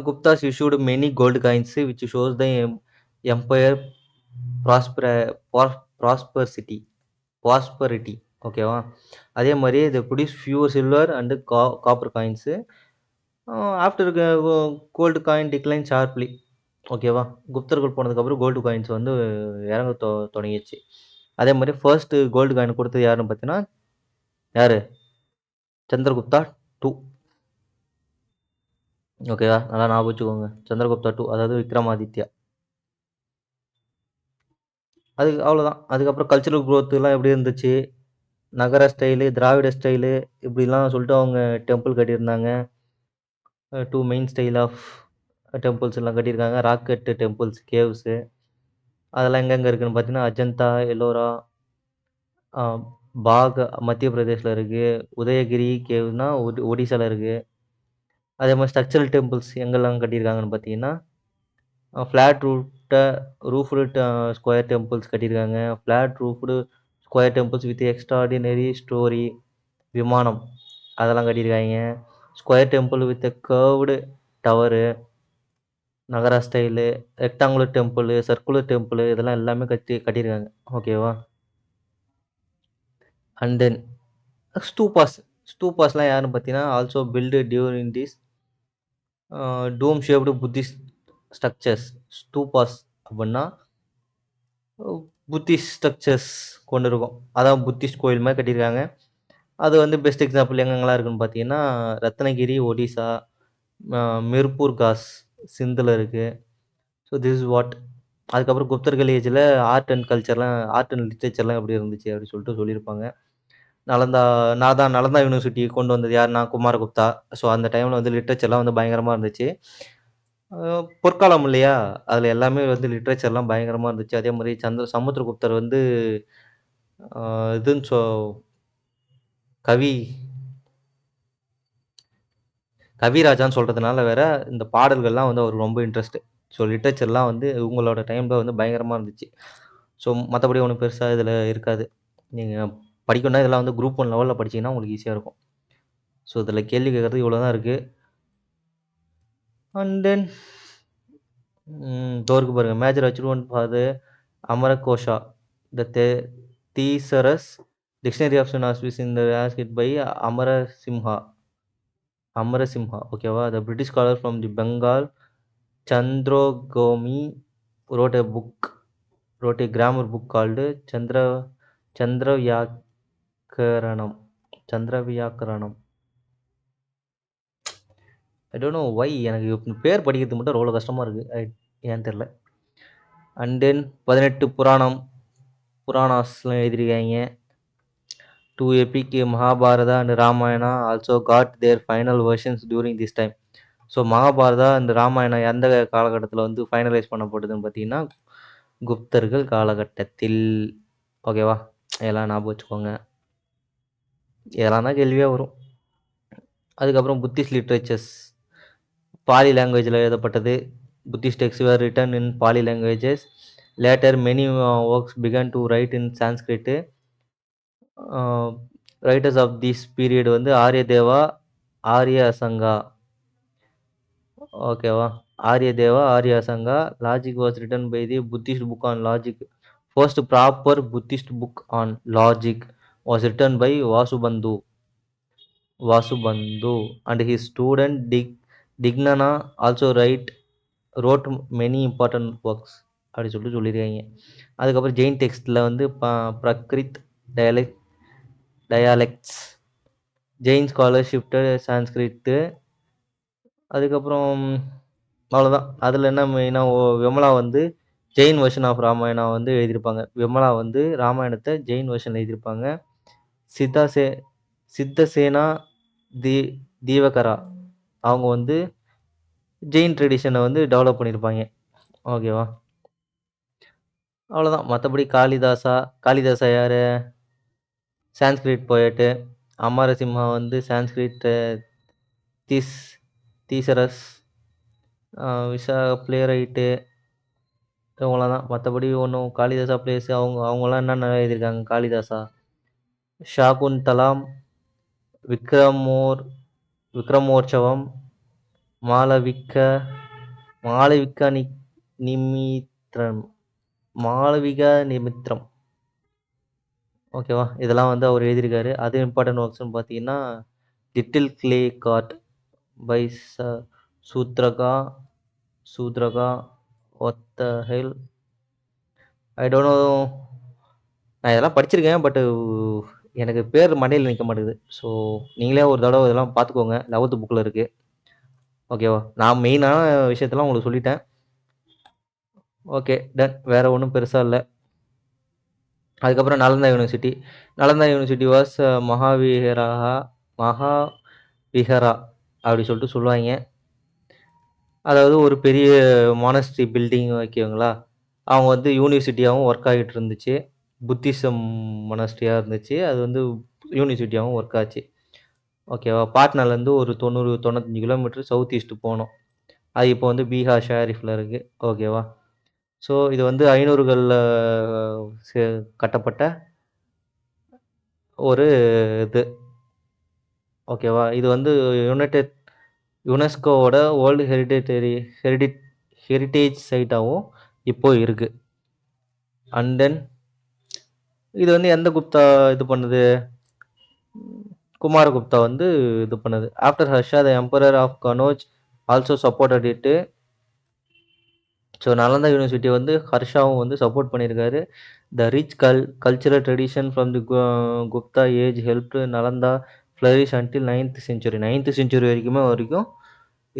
[SPEAKER 1] Guptas issued many gold coins which shows the empire prosperity. ஓகேவா? அதே மாதிரி they produce few silver and copper coins. After gold coin decline sharply. ஓகேவா? குப்தர்கள் போனதுக்கப்புறம் கோல்டு காயின்ஸ் வந்து இறங்க தொடங்கிடுச்சு. அதே மாதிரி ஃபர்ஸ்ட் கோல்டு காயின் கொடுத்தது யாருன்னு பார்த்தீங்கன்னா யாரு? சந்திரகுப்தா 2. ஓகேவா? நல்லா ஞாபகம் வச்சுக்கோங்க. சந்திரகுப்தா 2, அதாவது விக்ரமாதித்யா. அதுக்கு அவ்வளோதான். அதுக்கப்புறம் கல்ச்சுரல் க்ரோத்துலாம் எப்படி இருந்துச்சு? நகர ஸ்டைலு, திராவிட ஸ்டைலு, இப்படிலாம் சொல்லிட்டு அவங்க டெம்பிள் கட்டியிருந்தாங்க. 2 மெயின் ஸ்டைல் ஆஃப் டெம்பிள்ஸ் எல்லாம் கட்டியிருக்காங்க. ராக்கெட்டு டெம்பிள்ஸ், கேவ்ஸு, அதெல்லாம் எங்கெங்கே இருக்குதுன்னு பார்த்தீங்கன்னா அஜந்தா, எல்லோரா, பாக் மத்திய பிரதேஷில் இருக்குது. உதயகிரி கேவ்னா ஒடிசாவில் இருக்குது. அதே மாதிரி ஸ்ட்ரக்சரல் டெம்பிள்ஸ் எங்கெல்லாம் கட்டியிருக்காங்கன்னு பார்த்தீங்கன்னா ஃப்ளாட் ரூஃப்டு ஸ்கொயர் டெம்பிள்ஸ் கட்டியிருக்காங்க. Flat roofed square temples with extraordinary story, விமானம், அதெல்லாம் கட்டியிருக்காங்க. Square temple with curved tower, Nagara style, rectangular temple, circular temple, இதெல்லாம் எல்லாமே கட்டியிருக்காங்க. ஓகேவா? அண்ட் தென் ஸ்டூபாஸ்லாம் யாருன்னு பார்த்தீங்கன்னா also built during this dome shaped Buddhist structures. Stupas அப்படின்னா புத்திஸ்ட் ஸ்ட்ரக்சர்ஸ் கொண்டு இருக்கும். அதான் புத்திஸ்ட் கோயில் மாதிரி கட்டியிருக்காங்க. அது வந்து பெஸ்ட் எக்ஸாம்பிள் எங்கெங்கெல்லாம் இருக்குன்னு பார்த்தீங்கன்னா ரத்னகிரி, ஒடிசா, மிர்பூர் காஸ், சிந்தில் இருக்குது. So this is what. அதுக்கப்புறம் குப்தர்கள் ஏஜில் ஆர்ட் அண்ட் லிட்ரேச்சர்லாம் எப்படி இருந்துச்சு அப்படின்னு சொல்லிட்டு சொல்லியிருப்பாங்க. நலந்தா யூனிவர்சிட்டி கொண்டு வந்தது யாருன்னா குமாரகுப்தா. ஸோ அந்த டைமில் வந்து லிட்ரேச்சர்லாம் வந்து பயங்கரமாக இருந்துச்சு. பொற்காலம் இல்லையா? அதில் எல்லாமே வந்து லிட்ரேச்சர்லாம் பயங்கரமாக இருந்துச்சு. அதே மாதிரி சமுத்திரகுப்தர் வந்து இதுன்னு கவி கவிராஜான்னு சொல்கிறதுனால வேற இந்த பாடல்கள்லாம் வந்து அவருக்கு ரொம்ப இன்ட்ரெஸ்ட்டு. ஸோ லிட்ரேச்சர்லாம் வந்து இவங்களோட டைமில் வந்து பயங்கரமாக இருந்துச்சு. ஸோ மற்றபடி ஒன்றும் பெருசாக இதில் இருக்காது. நீங்கள் படிக்கணும்னா இதெல்லாம் வந்து குரூப் 1 லெவலில் படிச்சிங்கன்னா உங்களுக்கு ஈஸியாக இருக்கும். ஸோ இதில் கேள்வி கேட்குறது இவ்வளோ தான் இருக்குது. அண்ட் தென் தோருக்கு பாருங்கள். Major achievement for the Amarakosha, the thesaurus dictionary of ஆஸ்பிஸ் இன் த ஆஸ்கிட் பை அமரசிம்ஹா. ஓகேவா? The British scholar from the Bengal Chandragomin wrote a grammar book called Chandravyakaranam. Chandravyakaranam. I don't know why எனக்கு பேர் படிக்கிறதுக்கு மட்டும் அவ்வளோ கஷ்டமா இருக்கு. ஏன்னு தெரியல. அண்ட் தென் 18 புராணாஸ்லாம் எழுதியிருக்காங்க. 2 epic Mahabharata and Ramayana also got their final versions during this time. So Mahabharata இந்த ராமாயணம் எந்த காலகட்டத்தில் வந்து ஃபைனலைஸ் பண்ணப்பட்டதுன்னு பார்த்தீங்கன்னா குப்தர்கள் காலகட்டத்தில். ஓகேவா? எல்லாம் ஞாபகம் வச்சுக்கோங்க. இதெல்லாம் தான் கேள்வியாக வரும். அதுக்கப்புறம் புத்திஸ்ட் லிட்ரேச்சர்ஸ் பாலி லாங்குவேஜில் எழுதப்பட்டது. Buddhist text were written in Pali languages. Later, many works began to write in Sanskrit. Writers of this period வந்து ஆரியதேவா, ஆரிய அசங்கா. ஓகேவா? Aryadeva, Arya Asanga. Logic was written by the Buddhist book on logic. First proper Buddhist book on logic was written by Vasubandhu and his student Dignana also wrote many important works அப்படி சொல்லியிருக்காங்க. அதுக்கப்புறம் ஜெயின் டெக்ஸ்டில் வந்து Prakrit டயாலெக்ட்ஸ் Jain scholar shifted Sanskrit. அதுக்கப்புறம் அவ்வளோதான். அதில் என்ன மெயினாக விமலா வந்து ஜெயின் வெர்ஷன் ஆஃப் ராமாயணா வந்து எழுதியிருப்பாங்க. விமலா வந்து ராமாயணத்தை ஜெயின் வெர்ஷன் எழுதியிருப்பாங்க. சித்தசேனா தீவகரா அவங்க வந்து ஜெயின் ட்ரெடிஷனை வந்து டெவலப் பண்ணியிருப்பாங்க. ஓகேவா? அவ்வளோதான். மற்றபடி காளிதாசா யார்? சான்ஸ்கிரிட் போயட்டு. அமரசிம்ஹா வந்து சான்ஸ்கிரிட் தீசரஸ் விஷா பிளே ரைட்டு. இவங்களாம் தான். மற்றபடி ஒன்றும் காளிதாசா பிளேஸ் அவங்களாம் என்னென்ன எழுதியிருக்காங்க காளிதாசா? ஷாகுந்தலாம், விக்ரமோற்சவம், மாளவிகா நிமித்திரம். ஓகேவா? இதெல்லாம் வந்து அவர் எழுதியிருக்காரு. அது இம்பார்ட்டன்ட் ஒர்க்ஸ்னு பார்த்தீங்கன்னா little clay cart by Shudraka what the hell I don't know. நான் இதெல்லாம் படிச்சிருக்கேன். பட்டு எனக்கு பேர் மண்டையில் நிற்க மாட்டேங்குது. ஸோ நீங்களே ஒரு தடவை இதெல்லாம் பார்த்துக்கோங்க. 11th புக்கில் இருக்குது. ஓகேவா? நான் மெயினான விஷயத்தெல்லாம் உங்களுக்கு சொல்லிட்டேன். Okay done. வேறு ஒன்றும் பெருசாக இல்லை. அதுக்கப்புறம் நலந்தா யூனிவர்சிட்டி வாஸ் மகாவிஹரா அப்படி சொல்லிட்டு சொல்லுவாங்க. அதாவது ஒரு பெரிய மானஸ்ட்ரி பில்டிங் ஓகேங்களா? அவங்க வந்து யூனிவர்சிட்டியாகவும் ஒர்க் ஆகிட்டு இருந்துச்சு. புத்திசம் மொனாஸ்ட்ரியாக இருந்துச்சு. அது வந்து யூனிவர்சிட்டியாகவும் ஒர்க் ஆச்சு. ஓகேவா? பாட்னாலேருந்து ஒரு 90-95 கிலோமீட்டர் சவுத் ஈஸ்ட்டு போகணும். அது இப்போ வந்து பீகார் ஷாரிஃபில் இருக்குது. ஓகேவா? ஸோ இது வந்து 500களில் கட்டப்பட்ட ஒரு இது. ஓகேவா? இது வந்து யுனெஸ்கோவோட வேர்ல்டு ஹெரிட்டேஜ் சைட்டாகவும் இப்போ இருக்குது. அண்ட் தென் இது வந்து எந்த குப்தா இது பண்ணுது? குமாரகுப்தா வந்து இது பண்ணுது. After Harsha the emperor of Kanauj also supported it. So Nalanda university வந்து ஹர்ஷாவும் வந்து சப்போர்ட் பண்ணியிருக்காரு. The rich cultural tradition from the Gupta age help Nalanda flourish until 9th century வரைக்கும்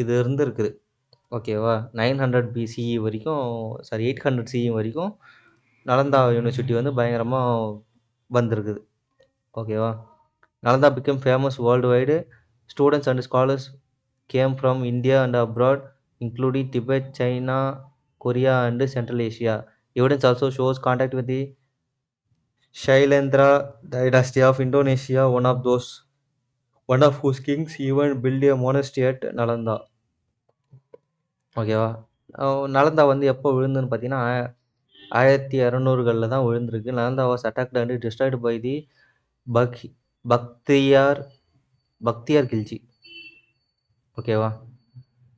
[SPEAKER 1] இது இருந்துருக்குது. ஓகேவா? 900 BCE வரைக்கும் 800 CE வரைக்கும் நலந்தா யூனிவர்சிட்டி வந்து பயங்கரமாக வந்திருக்குது. ஓகேவா? Nalanda become famous world wide. Students and scholars came from India and abroad including Tibet, China, Korea and Central Asia. Evidence also shows contact with the Shailendra dynasty of Indonesia, one of whose kings even built a monastery at Nalanda. ஓகேவா? நலந்தா வந்து எப்போ விழுந்துன்னு பார்த்தீங்கன்னா 1600களில் தான் விழுந்திருக்கு. Nalanda was attacked and destroyed by the Bakhtiyar Khilji. ஓகேவா?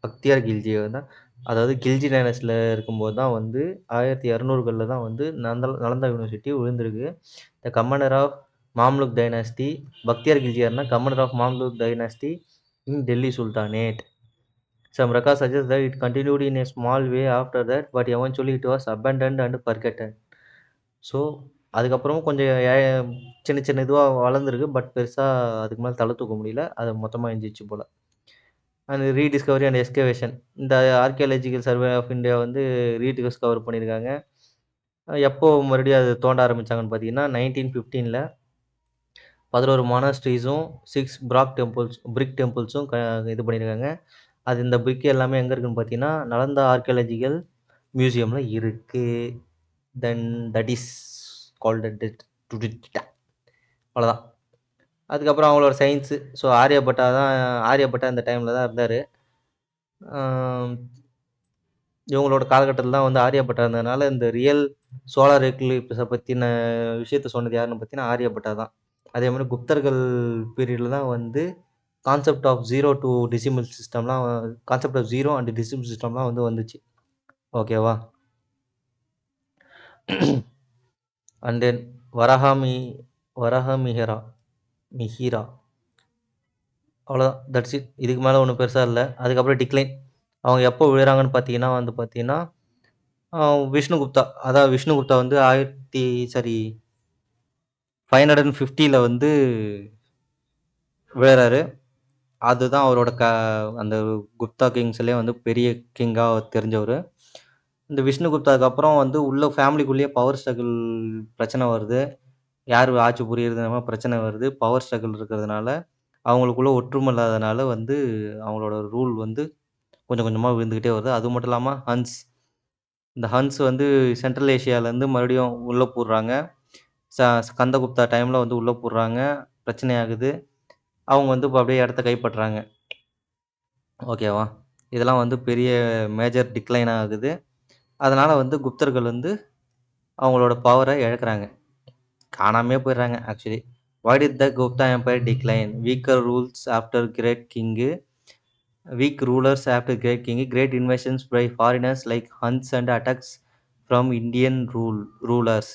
[SPEAKER 1] பக்தியார் கில்ஜி தான். அதாவது கில்ஜி டைனஸ்டியில் இருக்கும்போது தான் வந்து 1600களில் தான் வந்து நலந்தா யூனிவர்சிட்டி விழுந்திருக்கு. The commander of Mamluk dynasty. Bakhtiyar கில்ஜியார்னா commander of Mamluk dynasty in Delhi sultanate. Some records suggest that it continued in a small way after that, but eventually it was abandoned and forgotten. So அதுக்கப்புறமும் கொஞ்சம் சின்ன சின்ன இதுவா வளர்ந்துருக்கு. But பெருசா அதுக்கு மேல தல தூக்க முடியல. அது மொத்தமா எஞ்சிருச்சு போல. And rediscovery and excavation. இந்த ஆர்க்கியாலஜிக்கல் சர்வே ஆஃப் இந்தியா வந்து ரீடிஸ்கவர் பண்ணியிருக்காங்க. எப்போ மறுபடியும் அத தோண்ட ஆரம்பிச்சாங்கன்னு பார்த்தீங்கன்னா, 1915ல 11 மானஸ்ட்ரீஸும், 6 பிரிக் டெம்பிள்ஸும் இது பண்ணியிருக்காங்க. அது இந்த பிரிக் எல்லாமே எங்க இருக்குன்னு பார்த்தீங்கன்னா, நலந்தா ஆர்க்கியாலஜிக்கல் மியூசியம்ல இருக்கு. தென் தட் இஸ் கால்ட் அவ்வளோதான். அதுக்கப்புறம் அவங்களோட சயின்ஸு. ஸோ ஆரியப்பட்டா இந்த டைம்ல தான் இருந்தாரு. ஆம், இவங்களோட காலகட்டத்தில தான் வந்து ஆரியப்பட்டா இருந்ததுனால, இந்த ரியல் சோலார் எக்லிப்ஸ பத்தின விஷயத்த சொன்னது யாருன்னு பார்த்தீங்கன்னா, ஆரியப்பட்டா தான். அதே மாரி குப்தர்கள் பீரியட்ல தான் வந்து கான்செப்ட் ஆஃப் 0 டூ டெசிமல் சிஸ்டம்லாம் கான்செப்ட் ஆஃப் 0 அண்ட் டெசிமல் சிஸ்டம்லாம் வந்து வந்துச்சு. ஓகேவா? அண்ட் தென் வராஹமி வராஹமிஹிரா மிஹிரா அவ்வளோதான். That's it. இதுக்கு மேல ஒண்ணும் பெருசா இல்ல. அதுக்கப்புறம் டிக்ளைன். அவங்க எப்போ விழுறாங்கன்னு பார்த்தீங்கன்னா, அ விஷ்ணுகுப்தா. அதாவது விஷ்ணுகுப்தா வந்து 550ல வந்து விழறாரு. அதுதான் அவரோட அந்த குப்தா கிங்ஸ்லயே வந்து பெரிய கிங்கா தெரிஞ்சவரு. இந்த விஷ்ணுகுப்தாக்கு அப்புறம் வந்து உள்ள ஃபேமிலிக்குள்ளேயே பவர் ஸ்ட்ரகிள் பிரச்சனை வருது. யார் ஆட்சி புரியறது இந்த மாரி பிரச்சனை வருது. பவர் ஸ்ட்ரகிள் இருக்கிறதுனால, அவங்களுக்குள்ள ஒற்றுமை இல்லாதனால வந்து அவங்களோட ரூல் வந்து கொஞ்சம் கொஞ்சமா விழுந்துகிட்டே வருது. அது மட்டும் இல்லாம இந்த ஹன்ஸ் வந்து சென்ட்ரல் ஏசியாலேருந்து மறுபடியும் உள்ள பூட்றாங்க. ச ஸ்கந்தகுப்தா டைம்ல வந்து உள்ள பூட்றாங்க. பிரச்சனை ஆகுது. அவங்க வந்து இப்ப அப்படியே இடத்த கைப்பற்றாங்க. ஓகேவா? இதெல்லாம் வந்து பெரிய மேஜர் டிக்ளைன் ஆகுது. அதனால வந்து குப்தர்கள் வந்து அவங்களோட பவர இழக்குறாங்க. காணாமயே போயிடுறாங்க actually. "Why did the Gupta empire decline? Weak rulers after Great King, great invasions by foreigners like Huns and attacks from Indian rulers.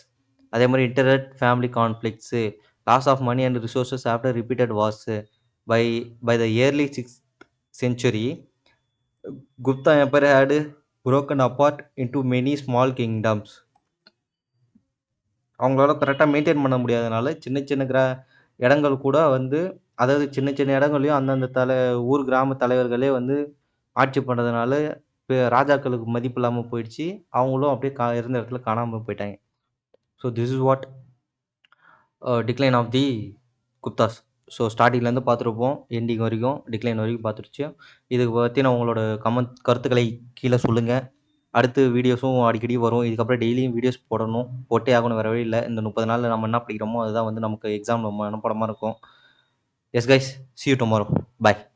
[SPEAKER 1] அதே மாரி internet family conflicts, loss of money and resources after repeated wars. By by the early 6th century, Gupta Empire had broken apart into many small kingdoms. அவங்களால கரெக்ட்டா maintain பண்ண முடியாதனால, சின்ன சின்ன இடங்கள் கூட வந்து அதாவது சின்ன சின்ன இடங்களையும் அந்தந்த ஊர் கிராம தலைவர்களே வந்து ஆட்சி பண்றதுனால, ராஜாக்களுக்கு மதிப்பு இல்லாம போயிடுச்சு. அவங்களும் அப்படியே இருந்த இடத்துல காணாம போயிட்டாங்க. So this is what decline of the Guptas. So ஸ்டார்ட்டிங்லேருந்து பார்த்துருப்போம். எண்டிங் வரைக்கும், டிக்ளைன் வரைக்கும் பார்த்துருச்சு. இதுக்கு பத்தின உங்களோட கருத்துக்களை கீழ சொல்லுங்க. அடுத்து வீடியோஸும் அடிக்கடி வரும். இதுக்கப்புறம் டெய்லியும் வீடியோஸ் போடணும். போட்டே ஆகணும். வேற வழி இல்ல. இந்த 30 நாள்ல நம்ம என்ன படிக்கிறோமோ, அதுதான் வந்து நமக்கு எக்ஸாம்ல மனப்பாடமா இருக்கும். S guys, see you tomorrow. Bye.